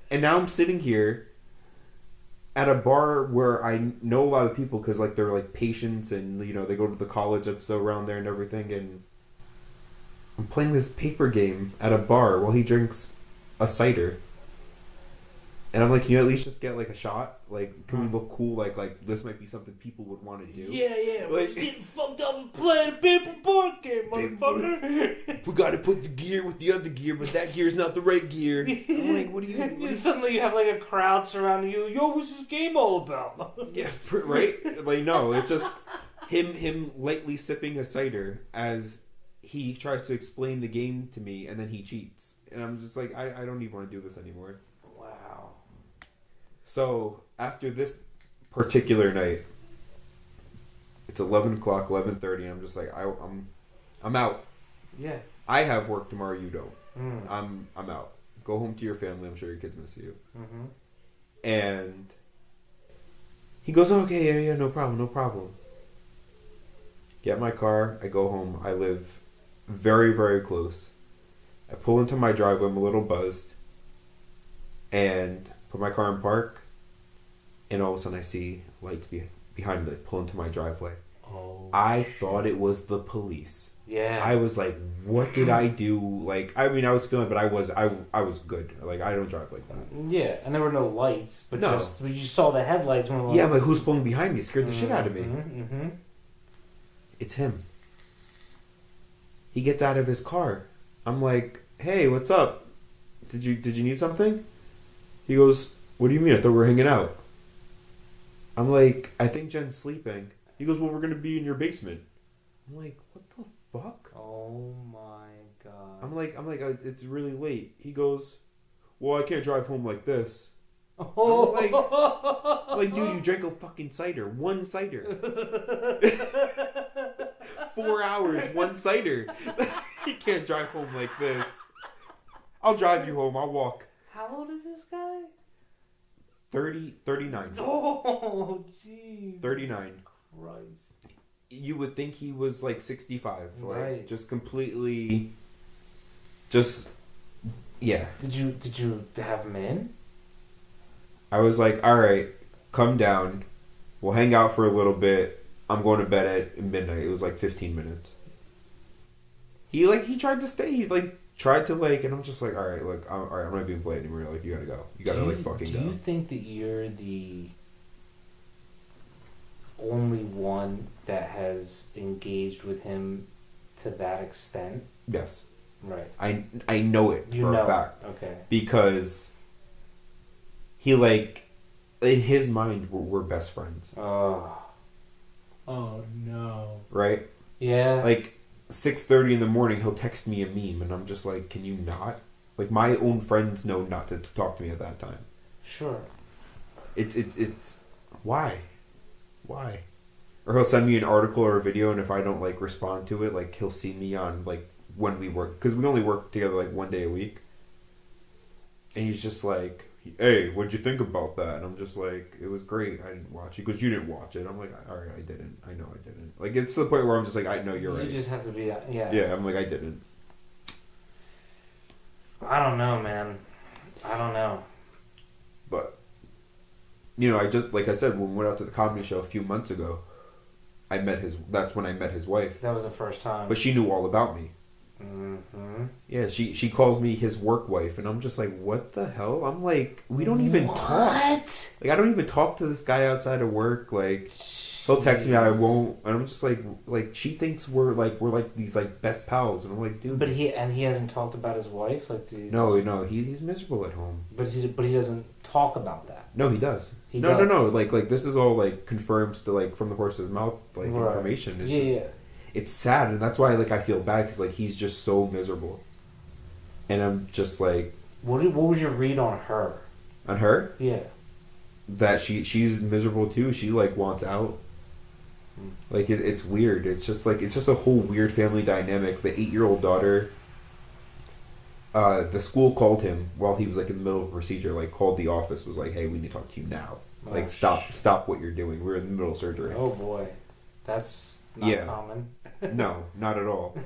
And now I'm sitting here at a bar where I know a lot of people because they're patients and they go to the college that's around there and everything, and I'm playing this paper game at a bar while he drinks a cider. And I'm like, can you at least just get a shot? Can we look cool? Like this might be something people would want to do. Yeah. We're just getting fucked up and playing a paper board game, motherfucker. We got to put the gear with the other gear, but that gear's not the right gear. I'm like, what do you? Suddenly you have a crowd surrounding you. Yo, what's this game all about? Yeah, right. No, it's just him lightly sipping a cider as he tries to explain the game to me, and then he cheats, and I'm just like, I don't even want to do this anymore. Wow. So after this particular night, it's 11 o'clock, 11:30. I'm just like, I'm out. Yeah. I have work tomorrow. You don't. Mm. I'm out. Go home to your family. I'm sure your kids miss you. Mm-hmm. And he goes, okay, yeah, no problem. Get my car. I go home. I live very, very close. I pull into my driveway. I'm a little buzzed. And put my car in park. And all of a sudden I see lights behind me that pull into my driveway. Oh. I thought it was the police. Yeah. I was like, what did I do? I was feeling, but I was good. I don't drive like that. Yeah, and there were no lights, but No. just you saw the headlights. When Yeah, I'm like, who's pulling behind me? It scared the shit out of me. Mm-hmm. It's him. He gets out of his car. I'm like, hey, what's up? Did you need something? He goes, what do you mean? I thought we were hanging out. I'm like, I think Jen's sleeping. He goes, well, we're gonna be in your basement. I'm like, what the fuck? Oh my god. I'm like, it's really late. He goes, well, I can't drive home like this. Oh. I'm like, dude, you drank a fucking cider. One cider. 4 hours, one cider. You can't drive home like this. I'll drive you home. I'll walk. How old is this guy? 39. Oh, jeez. 39. Christ. You would think he was 65. Right. Just completely. Just. Yeah. Did you have him in? I was like, all right, come down. We'll hang out for a little bit. I'm going to bed at midnight. It was like 15 minutes. He tried to stay. He tried to and I'm just like, all right, look, all right, I'm not being played anymore. Like, you gotta go. You gotta fucking go. Do you think that you're the only one that has engaged with him to that extent? Yes. Right. I know it for a fact. Okay. Because he in his mind we're best friends. Oh no. Right? Yeah. 6:30 in the morning he'll text me a meme and I'm just like, can you not? My own friends know not to talk to me at that time. Sure. It's why? Or he'll send me an article or a video, and if I don't respond to it, he'll see me on when we work, because we only work together 1 day a week, and he's just like, hey, what'd you think about that? And I'm just like, it was great. I didn't watch it because you didn't watch it. I'm like, all right, I didn't. I know I didn't. It's to the point where I'm just like, I know you're right. You just have to be, yeah. Yeah, I'm like, I didn't. I don't know, man. I don't know. But I just, like I said, when we went out to the comedy show a few months ago, that's when I met his wife. That was the first time. But she knew all about me. Mm-hmm. Yeah, she calls me his work wife, and I'm just like, what the hell? I'm like, we don't even talk. What? I don't even talk to this guy outside of work. He'll text me, I won't, and I'm just like she thinks we're these best pals, and I'm like, dude. But he hasn't talked about his wife. No, he's miserable at home. But he doesn't talk about that. No, he does. He does. No. This is all confirmed to from the horse's mouth right. Information. It's yeah. It's sad, and that's why I feel bad because he's just so miserable, and I'm just like. What was your read on her? On her? Yeah. That she's miserable too. She wants out. It's weird. It's just a whole weird family dynamic. The 8-year-old daughter. The school called him while he was in the middle of a procedure. Called the office, was like, "Hey, we need to talk to you now. Stop what you're doing. We're in the middle of surgery." Oh boy, that's not common. No, not at all.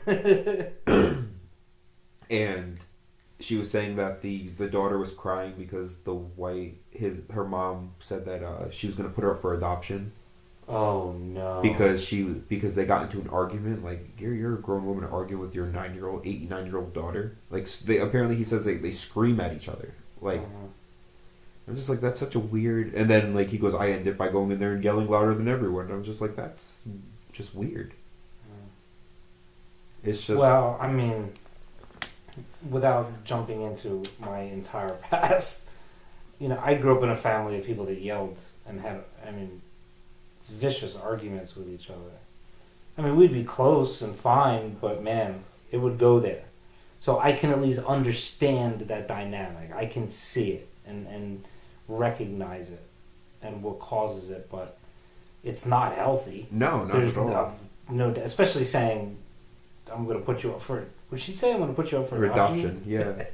And she was saying that the daughter was crying because her mom said that she was going to put her up for adoption. Oh no! Because they got into an argument. You're a grown woman arguing with your 9-year-old daughter. Apparently he says they scream at each other. I'm just like, that's such a weird. And then he goes, I end it by going in there and yelling louder than everyone. And I'm just like, that's just weird. It's just. Well, I mean, without jumping into my entire past, I grew up in a family of people that yelled and had, vicious arguments with each other. We'd be close and fine, but man, it would go there. So I can at least understand that dynamic. I can see it and recognize it and what causes it, but it's not healthy. No, not at all. No, especially saying, I'm going to put you up for... Would she say I'm going to put you up for adoption? Yeah.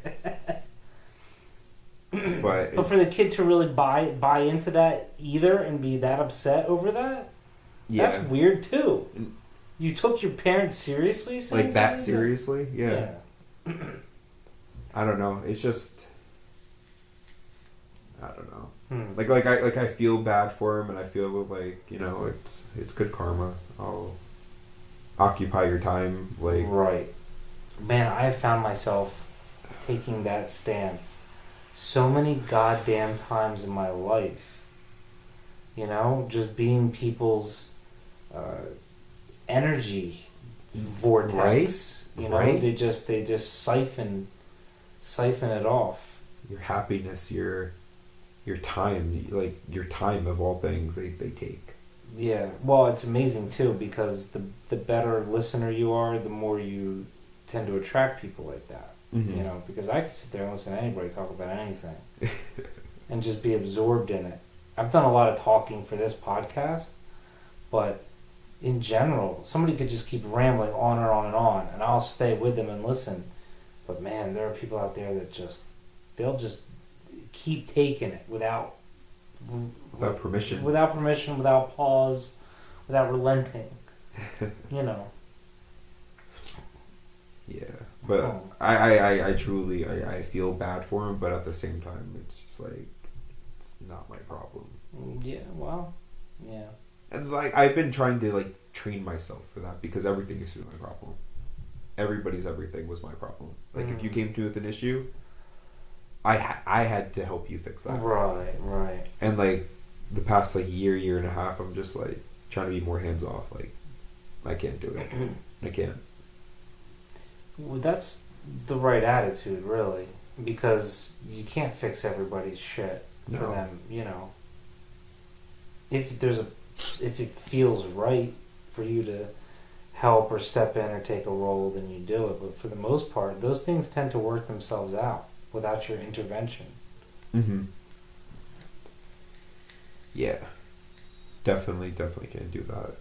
But for the kid to really buy into that either and be that upset over that, that's weird too. You took your parents seriously? That seriously? Yeah. I don't know. It's just... I don't know. I feel bad for him, and I feel it's good karma. I'll occupy your time. Right. Man, I have found myself taking that stance so many goddamn times in my life. Just being people's energy vortex. Right? Right? They just siphon it off. Your happiness, your time, your time of all things they take. Yeah. Well, it's amazing too, because the better listener you are, the more you tend to attract people like that. Mm-hmm. Because I could sit there and listen to anybody talk about anything and just be absorbed in it. I've done a lot of talking for this podcast, but in general, somebody could just keep rambling on and on and on, and I'll stay with them and listen. But man, there are people out there that they'll just keep taking it without permission, without pause, without relenting. Yeah, but I truly I feel bad for him, but at the same time, it's just not my problem. Yeah, well, yeah. And like I've been trying to like train myself for that because everything used to be my problem. Everybody's everything was my problem. Like if you came to me with an issue, I had to help you fix that. Right. And like the past like year and a half, I'm just like trying to be more hands off. Like I can't do it. I can't. Well, that's the right attitude, really, because you can't fix everybody's shit for them. You know, if it feels right for you to help or step in or take a role, then you do it. But for the most part, those things tend to work themselves out without your intervention. Mm-hmm. Yeah. Definitely can't do that.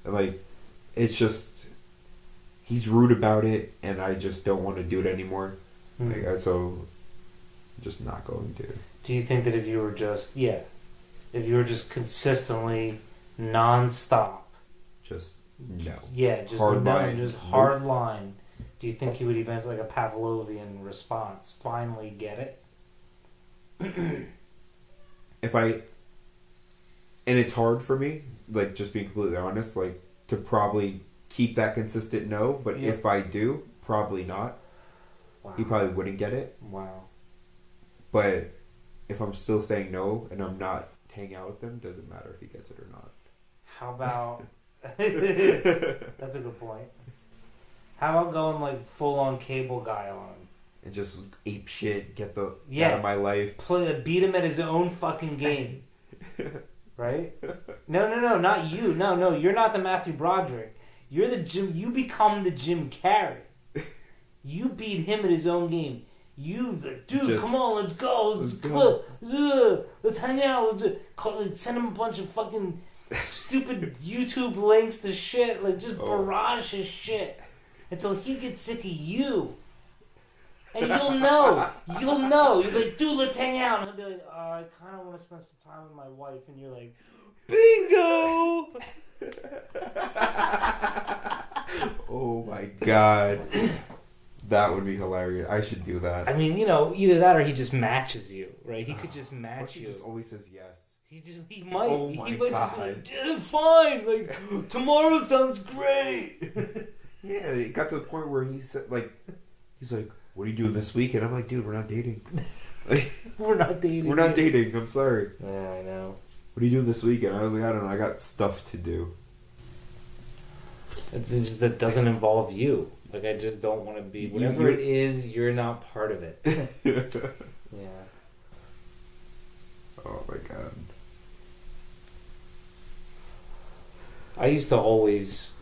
Like, it's just, he's rude about it, and I just don't want to do it anymore. Like, so, I'm just not going to. Do you think that if you were just consistently, non-stop, just no. Yeah, just hard line. Just hard line. Do you think he would eventually, like a Pavlovian response, finally get it? And it's hard for me, like, just being completely honest, like, to probably keep that consistent no, but if I do, probably not. Wow. He probably wouldn't get it. Wow. But if I'm still saying no and I'm not hanging out with him, doesn't matter if he gets it or not. How about... That's a good point. How about going, like, full-on cable guy on him? And just ape shit, get the out of my life. Beat him at his own fucking game. Right? No, not you. No, you're not the Matthew Broderick. You're the Jim. You become the Jim Carrey. You beat him at his own game. You, dude, come on, let's go. Let's hang out. Send him a bunch of fucking stupid YouTube links to shit. Like, just barrage his shit until he gets sick of you. And you'll know. You're like, dude, let's hang out. And he'll be like, I kind of want to spend some time with my wife. And you're like, bingo! Oh my god. That would be hilarious. I should do that. I mean, either that or he just matches you, right? He could just match you. He just always says yes. He might. Oh my god. Just be like, fine. Like, tomorrow sounds great. Yeah, it got to the point where he's like, what are you doing this week? And I'm like, dude, we're not dating. We're not dating. We're not dating. I'm sorry. Yeah, I know. What are you doing this weekend? I was like, I don't know. I got stuff to do. It's just that doesn't involve you. Like, I just don't want to be... Whatever it is, you're not part of it. Yeah. Oh, my God. I used to always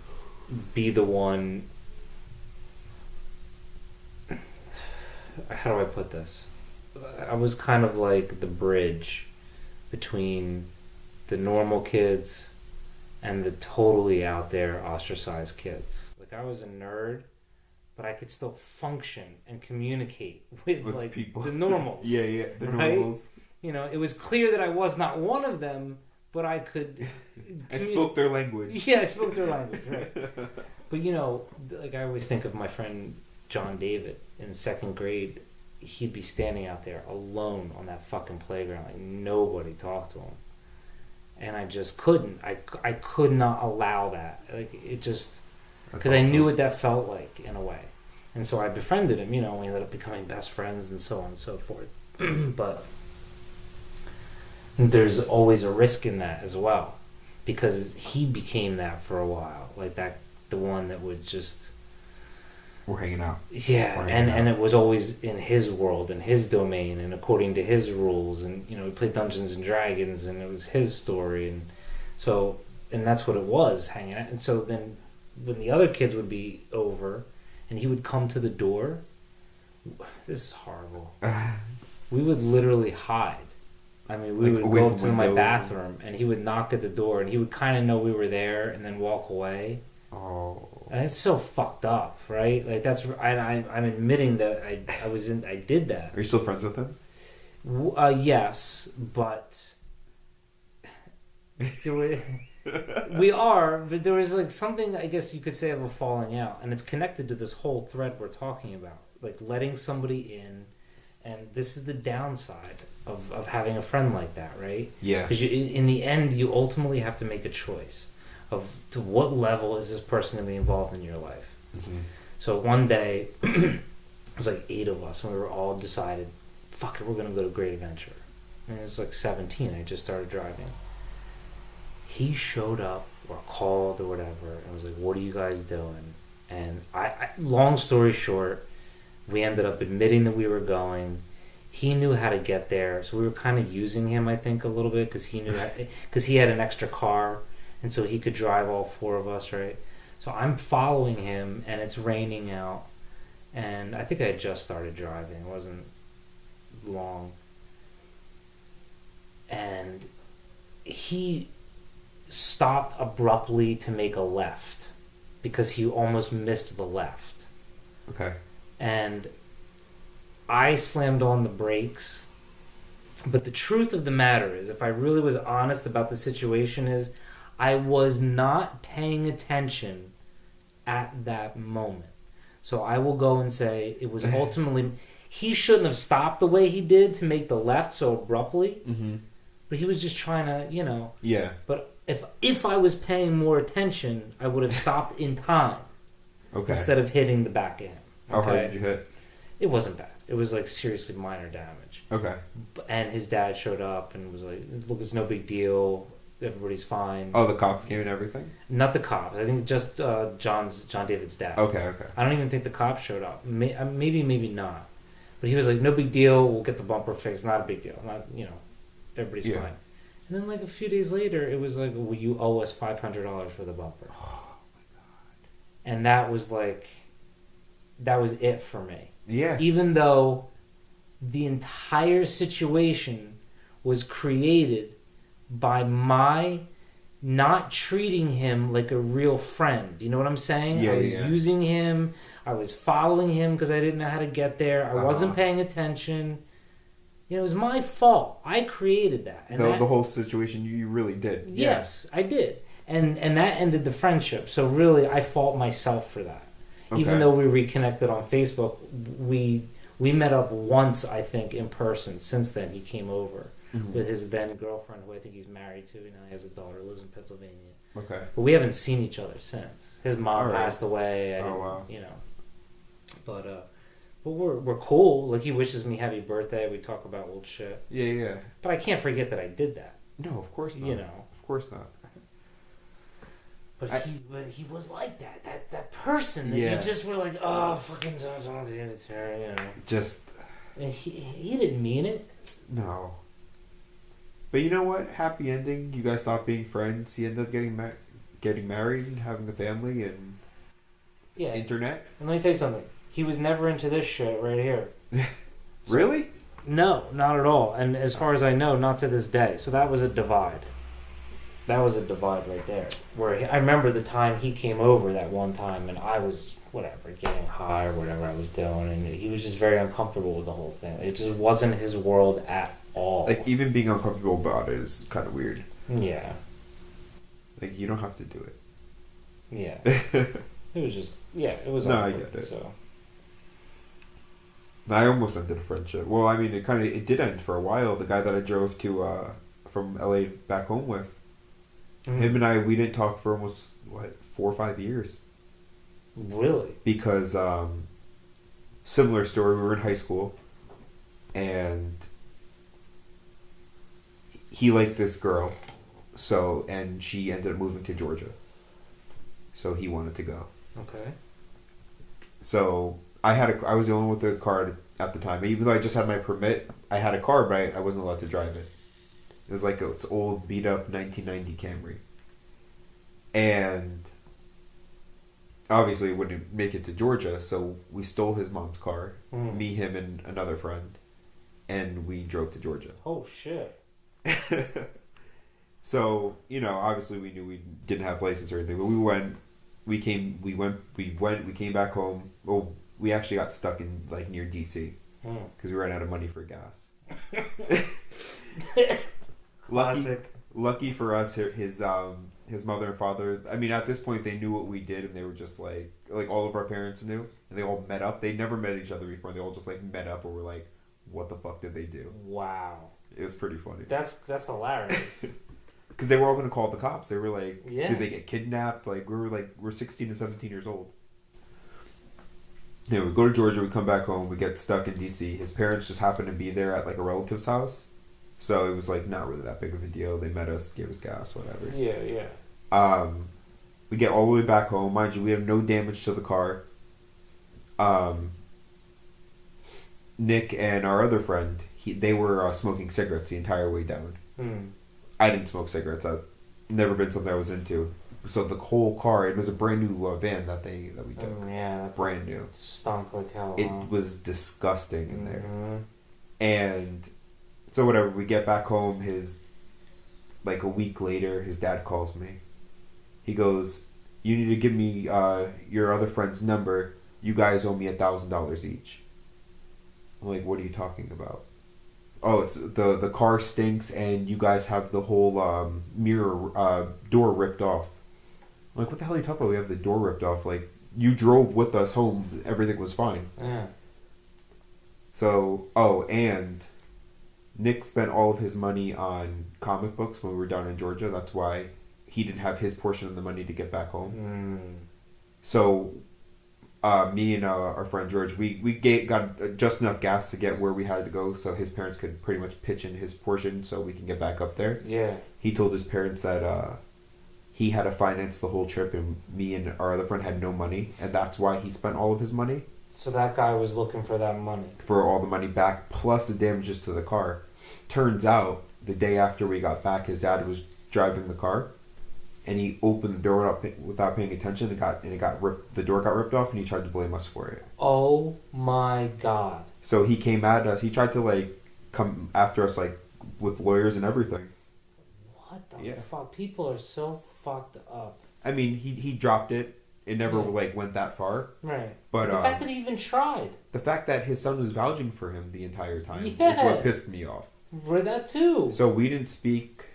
be the one... How do I put this? I was kind of like the bridge between the normal kids and the totally out there ostracized kids. Like, I was a nerd, but I could still function and communicate with like people. The normals. Yeah, the right? normals. It was clear that I was not one of them, but I could... I spoke their language. Yeah, I spoke their language, right. But, like, I always think of my friend John David in 2nd grade. He'd be standing out there alone on that fucking playground. Like, nobody talked to him. And I just couldn't. I could not allow that. Like, it just... Because I knew what that felt like, in a way. And so I befriended him, we ended up becoming best friends and so on and so forth. But there's always a risk in that as well. Because he became that for a while. Like, that, the one that would just... We're hanging out. Yeah, and it was always in his world, in his domain, and according to his rules. And, we played Dungeons and Dragons, and it was his story. And so, and that's what it was, hanging out. And so then when the other kids would be over, and he would come to the door, this is horrible. We would literally hide. I mean, we would go to my bathroom, and he would knock at the door, and he would kind of know we were there, and then walk away. Oh. And it's so fucked up, right? Like, that's... I'm admitting that I did that. Are you still friends with him? Yes, but... We are, but there was, like, something, I guess you could say, of a falling out. And it's connected to this whole thread we're talking about. Like, letting somebody in. And this is the downside of having a friend like that, right? Yeah. Because in the end, you ultimately have to make a choice of to what level is this person going to be involved in your life. Mm-hmm. So one day, it was like 8 of us, and we were all decided, fuck it, we're going to go to Great Adventure. And it was like 17, I just started driving. He showed up or called or whatever and was like, what are you guys doing? And I long story short, we ended up admitting that we were going. He knew how to get there, so we were kind of using him, I think, a little bit, because he had an extra car, and so he could drive all 4 of us, right? So I'm following him, and it's raining out, and I think I had just started driving. It wasn't long. And he stopped abruptly to make a left because he almost missed the left. Okay. And I slammed on the brakes. But the truth of the matter is, if I really was honest about the situation, is I was not paying attention at that moment. So I will go and say it was ultimately... He shouldn't have stopped the way he did to make the left so abruptly. Mm-hmm. But he was just trying to, Yeah. But if I was paying more attention, I would have stopped in time. Okay. Instead of hitting the back of him. How hard did you hit? It wasn't bad. It was like seriously minor damage. Okay. And his dad showed up and was like, look, it's no big deal. Everybody's fine. Oh, the cops came and everything? Not the cops. I think just John David's dad. Okay. I don't even think the cops showed up. Maybe not. But he was like, no big deal. We'll get the bumper fixed. Not a big deal. Not, everybody's fine. And then like a few days later, it was like, well, you owe us $500 for the bumper. Oh my god. And that was like, that was it for me. Yeah. Even though the entire situation was created by my not treating him like a real friend. You know what I'm saying? Yeah, I was using him. I was following him because I didn't know how to get there. I wasn't paying attention. It was my fault. I created that. And the whole situation, you really did. Yes, I did. And that ended the friendship. So really, I fault myself for that. Okay. Even though we reconnected on Facebook, we met up once, I think, in person. Since then, he came over with his then girlfriend, who I think he's married to. Now he has a daughter, lives in Pennsylvania. Okay. But we haven't seen each other since. His mom passed away. Wow. But we're cool. Like, he wishes me happy birthday. We talk about old shit. Yeah. But I can't forget that I did that. No, of course not. Of course not. But he was like that. That person that you just were like, oh, fucking don't do it to her, Just. And he didn't mean it. No. But you know what? Happy ending. You guys stopped being friends. He ended up getting married and having a family and internet. And let me tell you something. He was never into this shit right here. Really? No, not at all. And as far as I know, not to this day. So that was a divide. That was a divide right there. Where I remember the time he came over that one time, and I was, getting high or whatever I was doing, and he was just very uncomfortable with the whole thing. It just wasn't his world at all. Like, even being uncomfortable about it is kind of weird. Yeah. Like, you don't have to do it. Yeah. It was just, it was awkward. No, I get it. So. I almost ended a friendship. Well, I mean, it did end for a while. The guy that I drove to from LA back home with, him and I, we didn't talk for almost 4 or 5 years. Really? Because similar story. We were in high school, and he liked this girl, and she ended up moving to Georgia. So he wanted to go. Okay. So I was the only one with a car at the time. Even though I just had my permit, I had a car, but I wasn't allowed to drive it. It was like it's old, beat up 1990 Camry. And obviously it wouldn't make it to Georgia, so we stole his mom's car, me, him, and another friend, and we drove to Georgia. Oh, shit. So, obviously we knew we didn't have license or anything, but we came back home. Well, we actually got stuck in, near DC, because we ran out of money for gas. Lucky for us, his mother and father, I mean, at this point they knew what we did, and they were just like all of our parents knew, and they all met up. They never met each other before. They all just met up, and were like, what the fuck did they do? Wow. It was pretty funny. That's hilarious. Because they were all going to call the cops. They were like, Yeah. did they get kidnapped? Like, we're 16 and 17 years old. Yeah, we go to Georgia, we come back home, we get stuck in D.C. His parents just happened to be there at, like, a relative's house. So it was, like, not really that big of a deal. They met us, gave us gas, whatever. Yeah. We get all the way back home. Mind you, we have no damage to the car. Nick and our other friend, they were smoking cigarettes the entire way down. I didn't smoke cigarettes. I've never been something I was into. So the whole car, it was a brand new van that we took. Yeah. Brand new. Stunk like hell. It was disgusting in there. Mm-hmm. And so whatever, we get back home, like a week later, his dad calls me. He goes, you need to give me your other friend's number. You guys owe me $1,000 each. I'm like, what are you talking about? Oh, it's the car stinks and you guys have the whole mirror door ripped off. I'm like, what the hell are you talking about? We have the door ripped off. Like, you drove with us home. Everything was fine. Yeah. So, and Nick spent all of his money on comic books when we were down in Georgia. That's why he didn't have his portion of the money to get back home. So, me and our friend George, we got just enough gas to get where we had to go, so his parents could pretty much pitch in his portion so we can get back up there. Yeah. He told his parents that he had to finance the whole trip, and me and our other friend had no money, and that's why he spent all of his money. So that guy was looking for that money. For all the money back, plus the damages to the car. Turns out, the day after we got back, his dad was driving the car, and he opened the door up without paying attention. The door got ripped off, and he tried to blame us for it. Oh my God! So he came at us. He tried to come after us with lawyers and everything. What the fuck? People are so fucked up. I mean, he dropped it. It never went that far. Right. But the fact that he even tried. The fact that his son was vouching for him the entire time is what pissed me off. For that too. So we didn't speak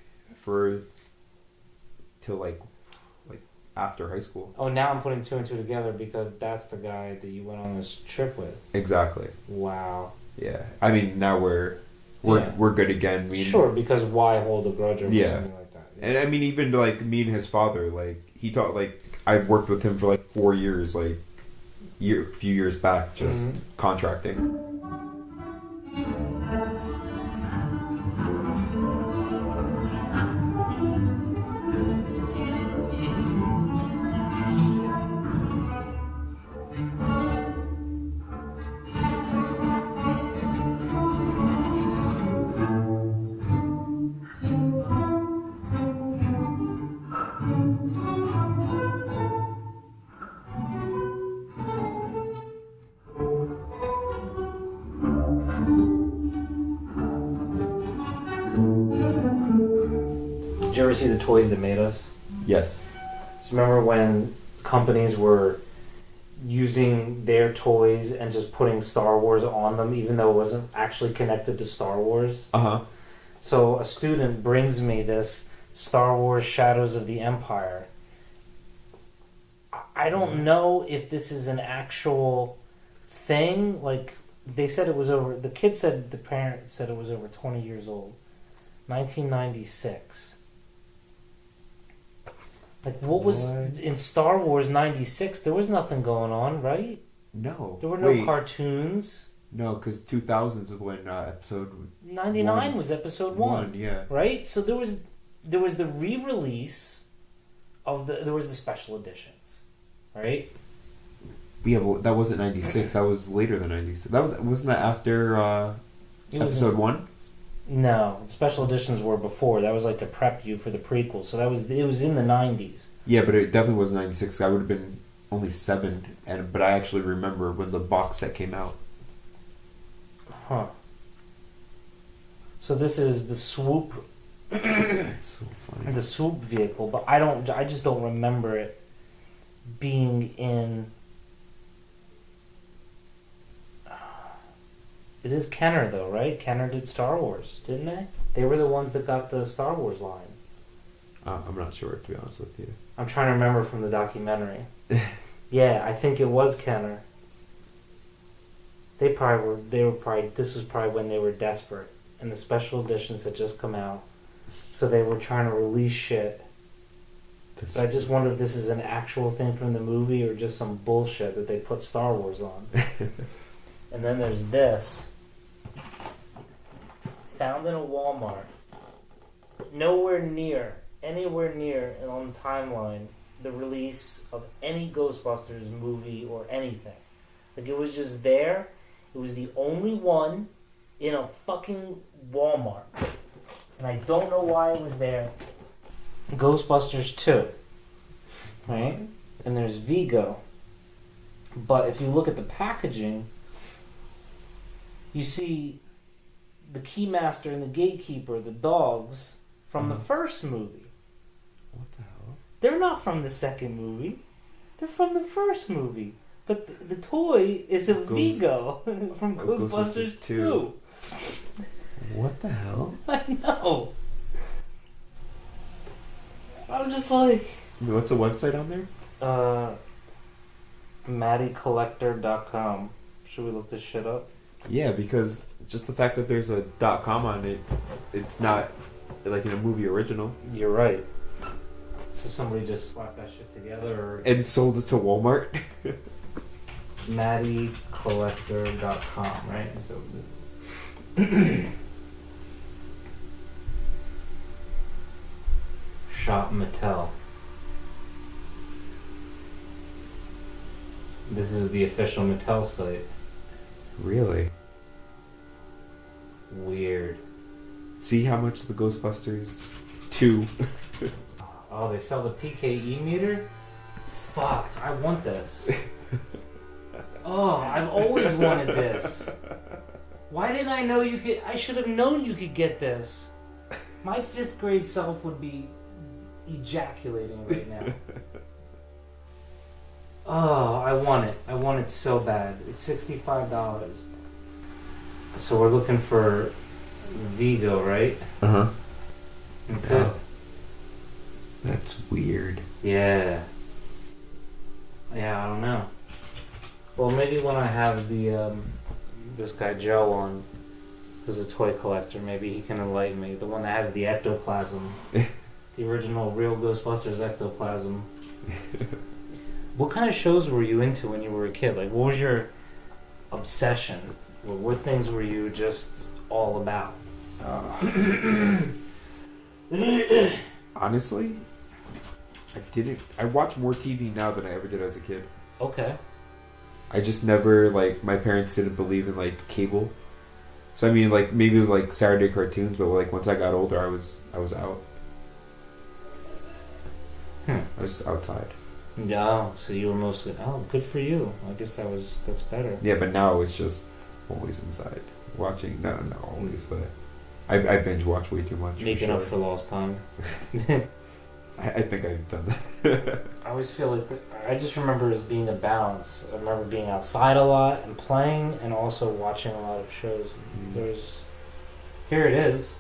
till after high school. Oh, now I'm putting two and two together because that's the guy that you went on this trip with. Exactly. Wow. Yeah. I mean, now we're good again. Sure, because why hold a grudge over something like that? Yeah. And I mean, even me and his father, he taught I worked with him for 4 years, a few years back, just contracting. Did you ever see the toys that made us? Yes. So remember when companies were using their toys and just putting Star Wars on them, even though it wasn't actually connected to Star Wars? Uh-huh. So a student brings me this Star Wars Shadows of the Empire. I don't know if this is an actual thing. They said it was over... The kid said... The parent said it was over 20 years old. 1996. What was... In Star Wars 96, there was nothing going on, right? No. There were no cartoons. No, because 2000s is when episode... 99 was episode 1. Yeah. Right? So there was the re-release of there was the special editions. Right? Yeah, but that wasn't 96. That was later than 96. Wasn't that after episode 1? No, the special editions were before. That was to prep you for the prequel. So it was in the 90s. Yeah, but it definitely wasn't 96. I would have been only 7, but I actually remember when the box set came out. Huh. So this is the swoop. It's so funny. The swoop vehicle, but I just don't remember it being in. It is Kenner though, right? Kenner did Star Wars, didn't they? They were the ones that got the Star Wars line. I'm not sure, to be honest with you. I'm trying to remember from the documentary. Yeah, I think it was Kenner. They were probably. This was probably when they were desperate and the special editions had just come out, so they were trying to release shit. So I just wonder if this is an actual thing from the movie or just some bullshit that they put Star Wars on. And then there's this. Found in a Walmart. Anywhere near on the timeline, the release of any Ghostbusters movie or anything. Like, it was just there. It was the only one in a fucking Walmart. And I don't know why it was there. Ghostbusters 2. Right? And there's Vigo. But if you look at the packaging, you see the Keymaster and the Gatekeeper, the dogs, from the first movie. What the hell? They're not from the second movie. They're from the first movie. But the toy is a Vigo from Ghostbusters 2. What the hell? I know. I'm just like... What's the website on there? MattyCollector.com. Should we look this shit up? Yeah, because just the fact that there's a .com on it, it's not like in a movie original. You're right. So somebody just slapped that shit together, or... And sold it to Walmart. MattyCollector.com, right? So... Shop Mattel. This is the official Mattel site. Really? Weird. See how much the Ghostbusters 2. Oh, they sell the PKE meter? Fuck, I want this. Oh, I've always wanted this. Why didn't I know you could... I should have known you could get this. My 5th grade self would be ejaculating right now. Oh, I want it. I want it so bad. It's $65. So we're looking for Vigo, right? Uh-huh. That's it. That's weird. Yeah. Yeah, I don't know. Well, maybe when I have the this guy Joe on, who's a toy collector, maybe he can enlighten me. The one that has the ectoplasm. The original real Ghostbusters ectoplasm. What kind of shows were you into when you were a kid? Like, what was your obsession? What things were you just all about? Honestly, I watch more TV now than I ever did as a kid. Okay. I just never, like, my parents didn't believe in, like, cable. So, I mean, like, maybe, like, Saturday cartoons, but, like, once I got older, I was out. I was outside. Yeah, so you were mostly... Oh, good for you. I guess that's better. Yeah, but now it's just always inside. Watching, not always, but I binge watch way too much. Making up for lost time. I think I've done that. I always feel like... I just remember as being a balance. I remember being outside a lot and playing and also watching a lot of shows. There's... Here it is.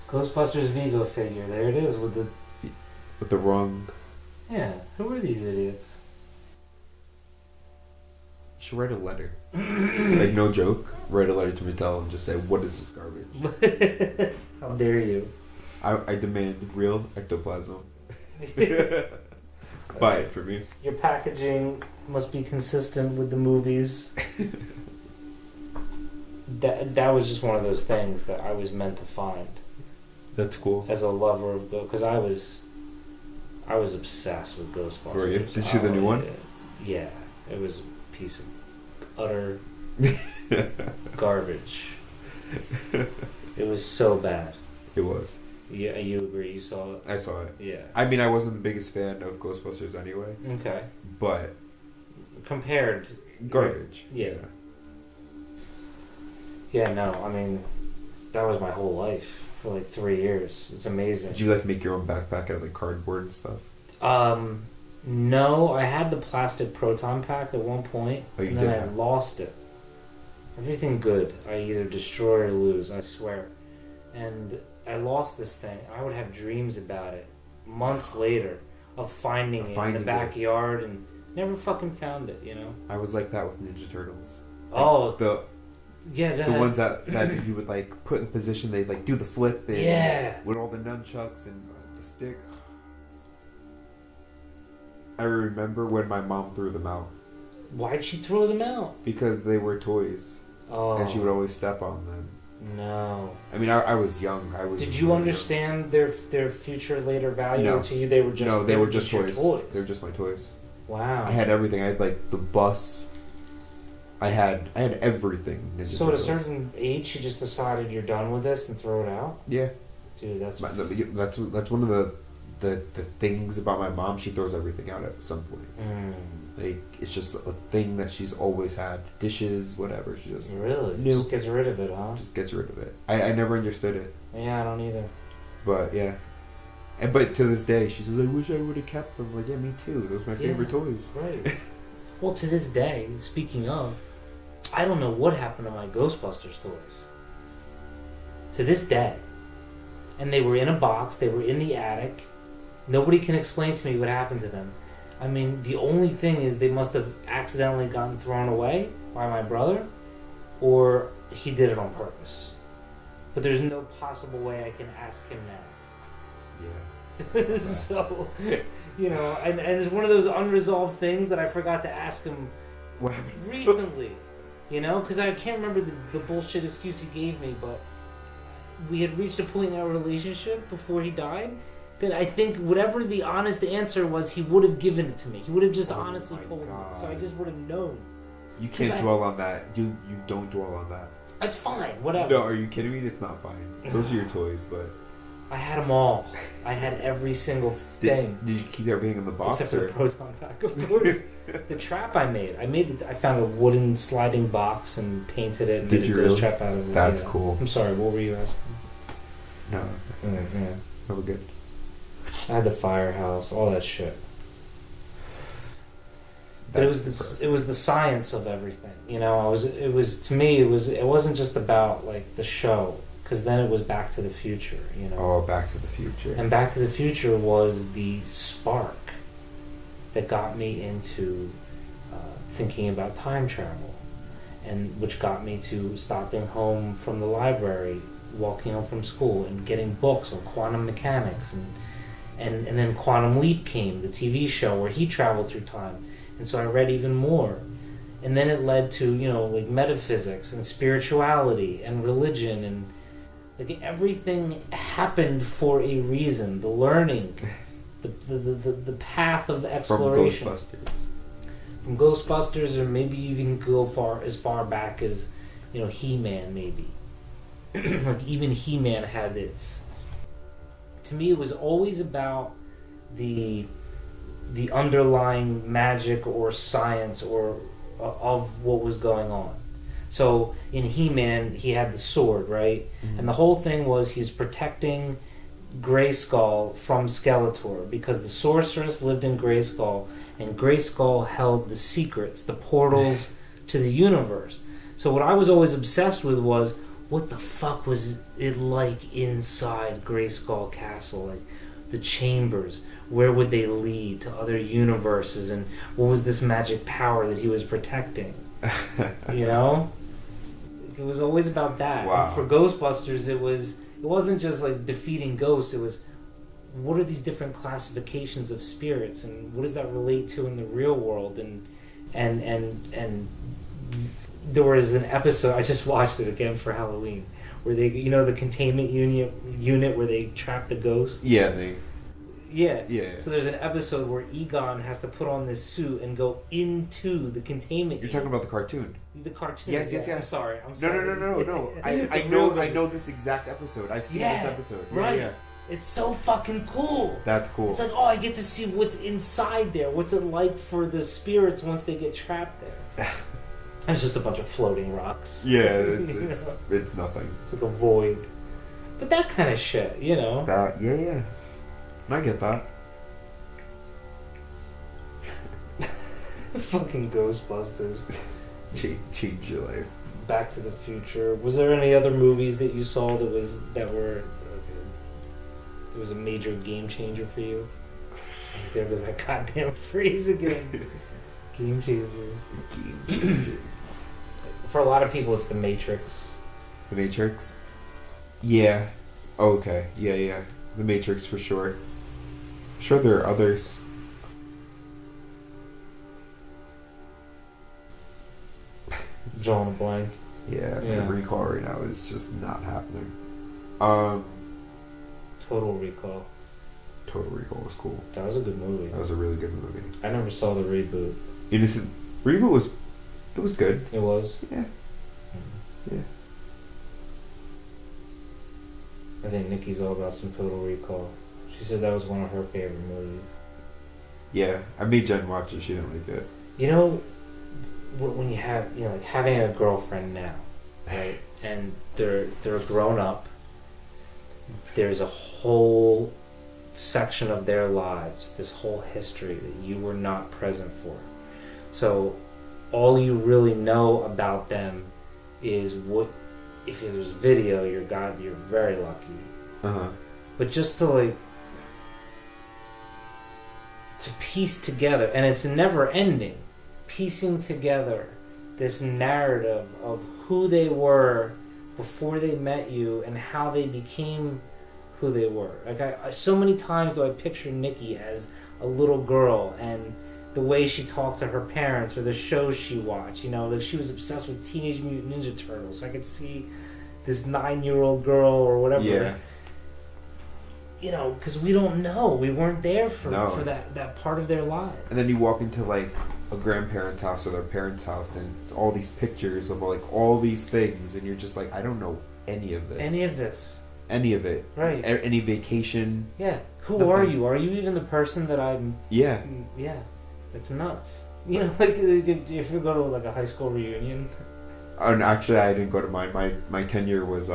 Ghostbusters Vigo figure. There it is with the wrong... Yeah, who are these idiots? You should write a letter. Like, no joke. Write a letter to Mattel and just say, what is this garbage? How dare you? I demand real ectoplasm. Buy it for me. Your packaging must be consistent with the movies. That was just one of those things that I was meant to find. That's cool. As a lover of because I was obsessed with Ghostbusters. Were you? Did you see the new one? Yeah, it was a piece of utter garbage. It was so bad. It was. Yeah, you agree? You saw it? I saw it. Yeah. I mean, I wasn't the biggest fan of Ghostbusters anyway. Okay. But compared, garbage. Yeah. Yeah. No, I mean, that was my whole life for like 3 years. It's amazing. Did you like make your own backpack out of like cardboard and stuff? No, I had the plastic proton pack at one point, and then I lost it. Everything good, I either destroy or lose, I swear. And I lost this thing. I would have dreams about it months later of finding it in the backyard and never fucking found it, you know? I was like that with Ninja Turtles. Oh. Yeah, go The ahead. ones that you would like put in position, they like do the flip and with all the nunchucks and the stick. I remember when my mom threw them out Why'd she throw them out? because they were toys Oh. and she would always step on them. No. I mean, I was young. Did you really understand their future later value No. to you? They were just young. No, they were just your toys. toys. They were just my toys. Wow. I had everything. I had like the bus. I had everything. Ninja So at a Turtles. certain age, you just decided you're done with this and throw it out? Yeah. Dude, that's That's one of the things about my mom. She throws everything out at some point. Like it's just a thing that she's always had. Dishes, whatever. She just really No. just gets rid of it, huh? just gets rid of it. I never understood it, Yeah, I don't either. but yeah. But to this day, she says, "I wish I would have kept them." Like, yeah, me too. Those were my favorite toys. Right. Well, to this day, speaking of, I don't know what happened to my Ghostbusters toys. To this day. And they were in a box, they were in the attic. Nobody can explain to me what happened to them. I mean, the only thing is they must have accidentally gotten thrown away by my brother, or he did it on purpose. But there's no possible way I can ask him now. Yeah. So, you know, and it's one of those unresolved things that I forgot to ask him What happened? recently, you know, because I can't remember the bullshit excuse he gave me, but we had reached a point in our relationship before he died that I think whatever the honest answer was, he would have given it to me. He would have just honestly my told me, so I God. just would have known. You can't dwell on that. You don't dwell on that. It's fine, whatever. No, are you kidding me? It's not fine. Those are your toys, but I had them all. I had every single thing. did you keep everything in the box? Except for Or? the proton pack, of course. The trap I made. I found a wooden sliding box and painted it and Did made you a ghost really? trap out of it. That's Yeah. cool. I'm sorry, what were you asking? No, Yeah. no, we're good. I had the firehouse, all that shit. But That's it was the science of everything. You know, it wasn't just about like the show, because then it was Back to the Future, you know. Oh, Back to the Future. And Back to the Future was the spark that got me into thinking about time travel, and which got me to stopping home from the library, walking home from school, and getting books on quantum mechanics, and then Quantum Leap came, the TV show where he traveled through time, and so I read even more. And then it led to, you know, like metaphysics and spirituality and religion, and like everything happened for a reason. The learning, the path of exploration. From Ghostbusters. From Ghostbusters, or maybe even go as far back as, you know, He-Man, maybe. Like even He-Man had this. To me, it was always about the underlying magic or science or of what was going on. So in He-Man, he had the sword, right? Mm-hmm. And the whole thing was he was protecting Grayskull from Skeletor, because the sorceress lived in Grayskull, and Grayskull held the secrets, the portals to the universe. So what I was always obsessed with was, what the fuck was it like inside Grayskull Castle? Like the chambers, where would they lead to other universes, and what was this magic power that he was protecting? You know? It was always about that. Wow. And for Ghostbusters, it wasn't just like defeating ghosts, it was, what are these different classifications of spirits, and what does that relate to in the real world? And there was an episode, I just watched it again for Halloween, where they, you know, the containment unit where they trap the ghosts. Yeah, Yeah. So there's an episode where Egon has to put on this suit and go into the containment. You're talking about the cartoon. The cartoon. Yes. I'm sorry. No. I know this exact episode. I've seen this episode. Yeah, Right. Yeah. It's so fucking cool. That's cool. It's like, oh, I get to see what's inside there. What's it like for the spirits once they get trapped there? And it's just a bunch of floating rocks. Yeah, it's nothing. It's like a void. But that kind of shit, you know. Yeah. I get that. Fucking Ghostbusters. Change your life. Back to the Future. Was there any other movies that you saw that was a major game changer for you? There was that goddamn phrase again. Game changer. For a lot of people, it's The Matrix. The Matrix? Yeah. Oh, okay. Yeah. The Matrix for sure. I'm sure there are others. Drawing a blank. Yeah, Yeah. Recall right now is just not happening. Total Recall. Total Recall was cool. That was a good movie. That was a really good movie. I never saw the reboot. Innocent Reboot was good. It was? Yeah. Yeah. I think Nikki's all about some Total Recall. She said that was one of her favorite movies. Yeah, I made Jen watch it. She didn't like it. You know, when you have, like having a girlfriend now, right? And they're grown up. There's a whole section of their lives, this whole history that you were not present for. So all you really know about them is what, if there's video, you're very lucky. But just to to piece together, and it's never ending, piecing together this narrative of who they were before they met you and how they became who they were. Like I so many times do I picture Nikki as a little girl, and the way she talked to her parents or the shows she watched, like she was obsessed with Teenage Mutant Ninja Turtles. So I could see this 9-year-old girl or whatever. Yeah. Because we don't know. We weren't there for that part of their lives. And then you walk into a grandparent's house or their parents' house, and it's all these pictures of all these things, and you're just like, I don't know any of this. Any of it. Right. Any vacation. Yeah. Who are you? Are you even the person that I'm... Yeah. Yeah. It's nuts. If you go to a high school reunion. And actually, I didn't go to mine. My 10-year was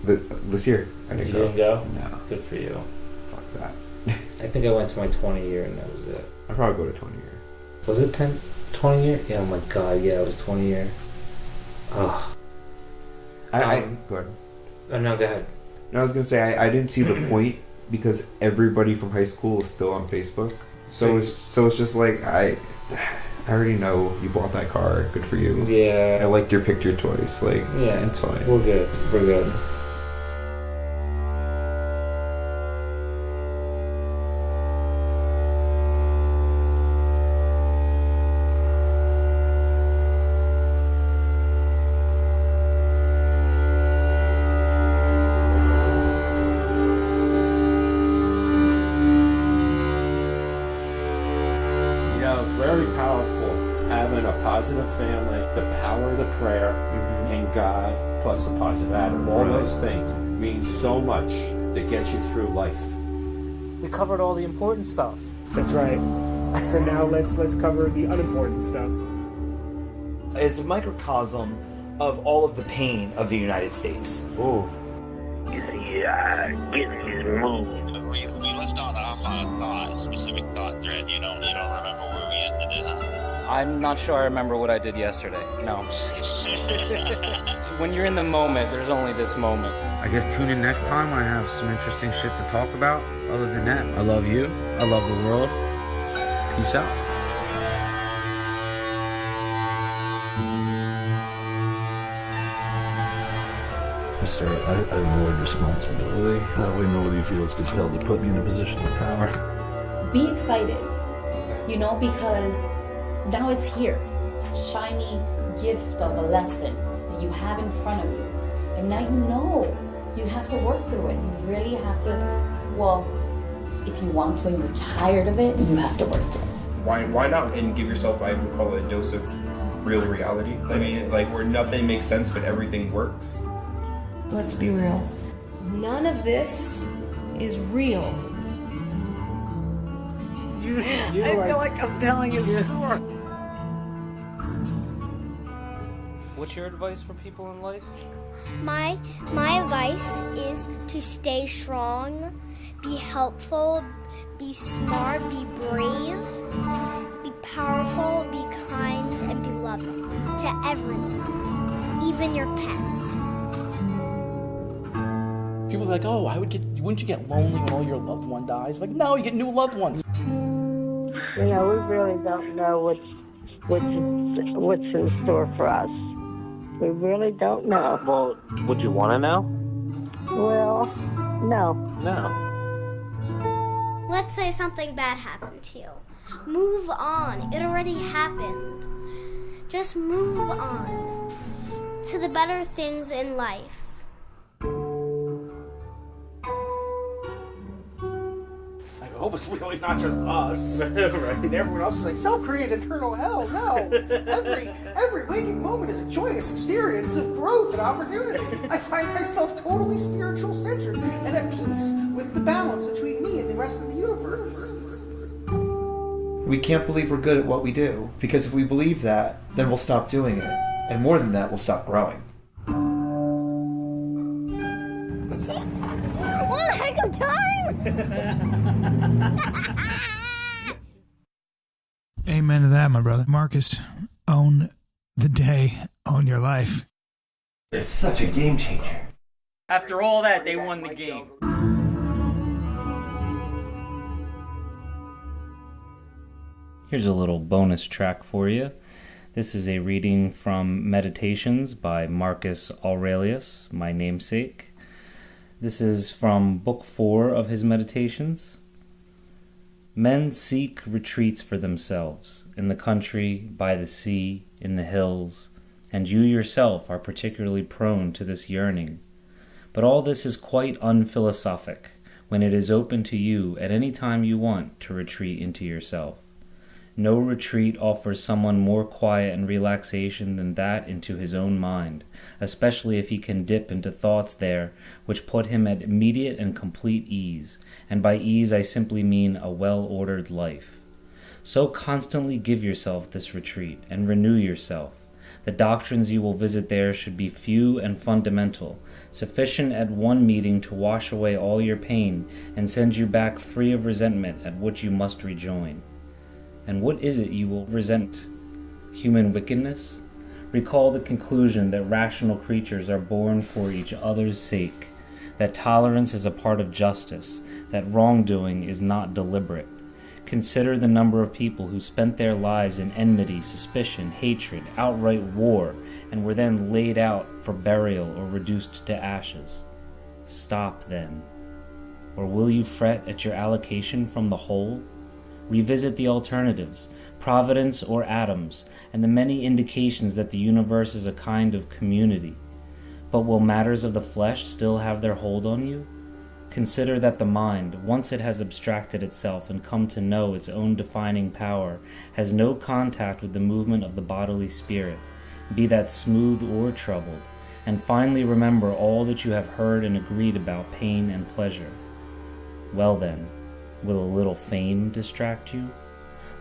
this year. I didn't go. You didn't go? No. Good for you. Fuck that. I think I went to my 20-year and that was it. I'd probably go to 20-year. Was it 20-year? Yeah, oh my god, yeah, it was 20-year. Oh. Go ahead. Oh, no, go ahead. No, I was going to say, I didn't see the point because everybody from high school is still on Facebook. So it's just I already know you bought that car. Good for you. Yeah. I liked your picture twice. Yeah, it's fine. We're good. Positive family, the power of the prayer, and God, plus the positive attitude. All those things mean so much to get you through life. We covered all the important stuff. That's right. So now let's cover the unimportant stuff. It's a microcosm of all of the pain of the United States. Ooh. You see, getting these moves. We left on a specific thought thread. You don't remember where we ended it, huh? I'm not sure I remember what I did yesterday. No, I'm just kidding. When you're in the moment, there's only this moment. I guess tune in next time when I have some interesting shit to talk about. Other than that, I love you. I love the world. Peace out. Sir, I avoid responsibility. That way nobody feels compelled to put me in a position of power. Be excited, because now it's here. Shiny gift of a lesson that you have in front of you. And now you have to work through it. You really have to, if you want to and you're tired of it, you have to work through it. Why not? And give yourself, I would call it a dose of real reality. I mean, where nothing makes sense but everything works. Let's be real. None of this is real. I feel like I'm telling a story. What's your advice for people in life? My advice is to stay strong, be helpful, be smart, be brave, be powerful, be kind, and be loving to everyone, even your pets. People are like, oh, wouldn't you get lonely when all your loved one dies? Like, no, you get new loved ones. We really don't know what's in store for us. We really don't know. Well, would you want to know? Well, no. No. Let's say something bad happened to you. Move on. It already happened. Just move on to the better things in life. I hope it's really not just us. Right. And everyone else is like, self-created eternal hell. No. Every waking moment is a joyous experience of growth and opportunity. I find myself totally spiritual centered and at peace with the balance between me and the rest of the universe. We can't believe we're good at what we do, because if we believe that, then we'll stop doing it. And more than that, we'll stop growing. What a heck of time! Amen to that, my brother. Marcus, own the day, own your life. It's such a game changer. After all that, they won the game. Here's a little bonus track for you. This is a reading from Meditations by Marcus Aurelius, my namesake. This is from Book 4 of his Meditations. Men seek retreats for themselves, in the country, by the sea, in the hills, and you yourself are particularly prone to this yearning. But all this is quite unphilosophic, when it is open to you at any time you want to retreat into yourself. No retreat offers someone more quiet and relaxation than that into his own mind, especially if he can dip into thoughts there which put him at immediate and complete ease, and by ease I simply mean a well-ordered life. So constantly give yourself this retreat, and renew yourself. The doctrines you will visit there should be few and fundamental, sufficient at one meeting to wash away all your pain and send you back free of resentment at which you must rejoin. And what is it you will resent? Human wickedness? Recall the conclusion that rational creatures are born for each other's sake, that tolerance is a part of justice, that wrongdoing is not deliberate. Consider the number of people who spent their lives in enmity, suspicion, hatred, outright war, and were then laid out for burial or reduced to ashes. Stop then. Or will you fret at your allocation from the whole? Revisit the alternatives, providence or atoms, and the many indications that the universe is a kind of community. But will matters of the flesh still have their hold on you? Consider that the mind, once it has abstracted itself and come to know its own defining power, has no contact with the movement of the bodily spirit, be that smooth or troubled, and finally remember all that you have heard and agreed about pain and pleasure. Well then, will a little fame distract you?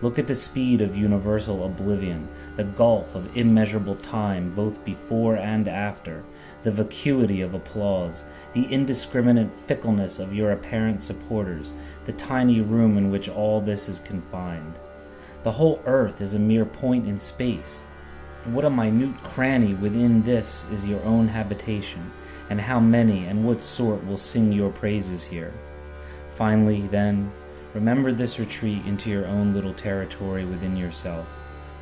Look at the speed of universal oblivion, the gulf of immeasurable time both before and after, the vacuity of applause, the indiscriminate fickleness of your apparent supporters, the tiny room in which all this is confined. The whole earth is a mere point in space. What a minute cranny within this is your own habitation, and how many and what sort will sing your praises here. Finally, then, remember this retreat into your own little territory within yourself.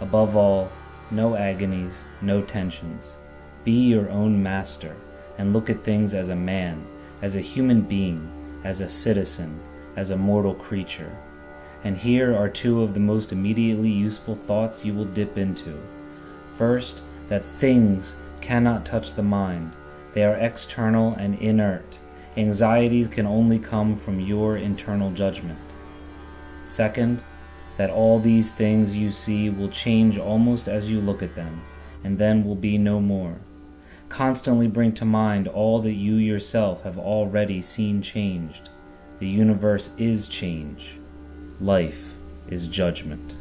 Above all, no agonies, no tensions. Be your own master, and look at things as a man, as a human being, as a citizen, as a mortal creature. And here are two of the most immediately useful thoughts you will dip into. First, that things cannot touch the mind. They are external and inert. Anxieties can only come from your internal judgment. Second, that all these things you see will change almost as you look at them, and then will be no more. Constantly bring to mind all that you yourself have already seen changed. The universe is change. Life is judgment.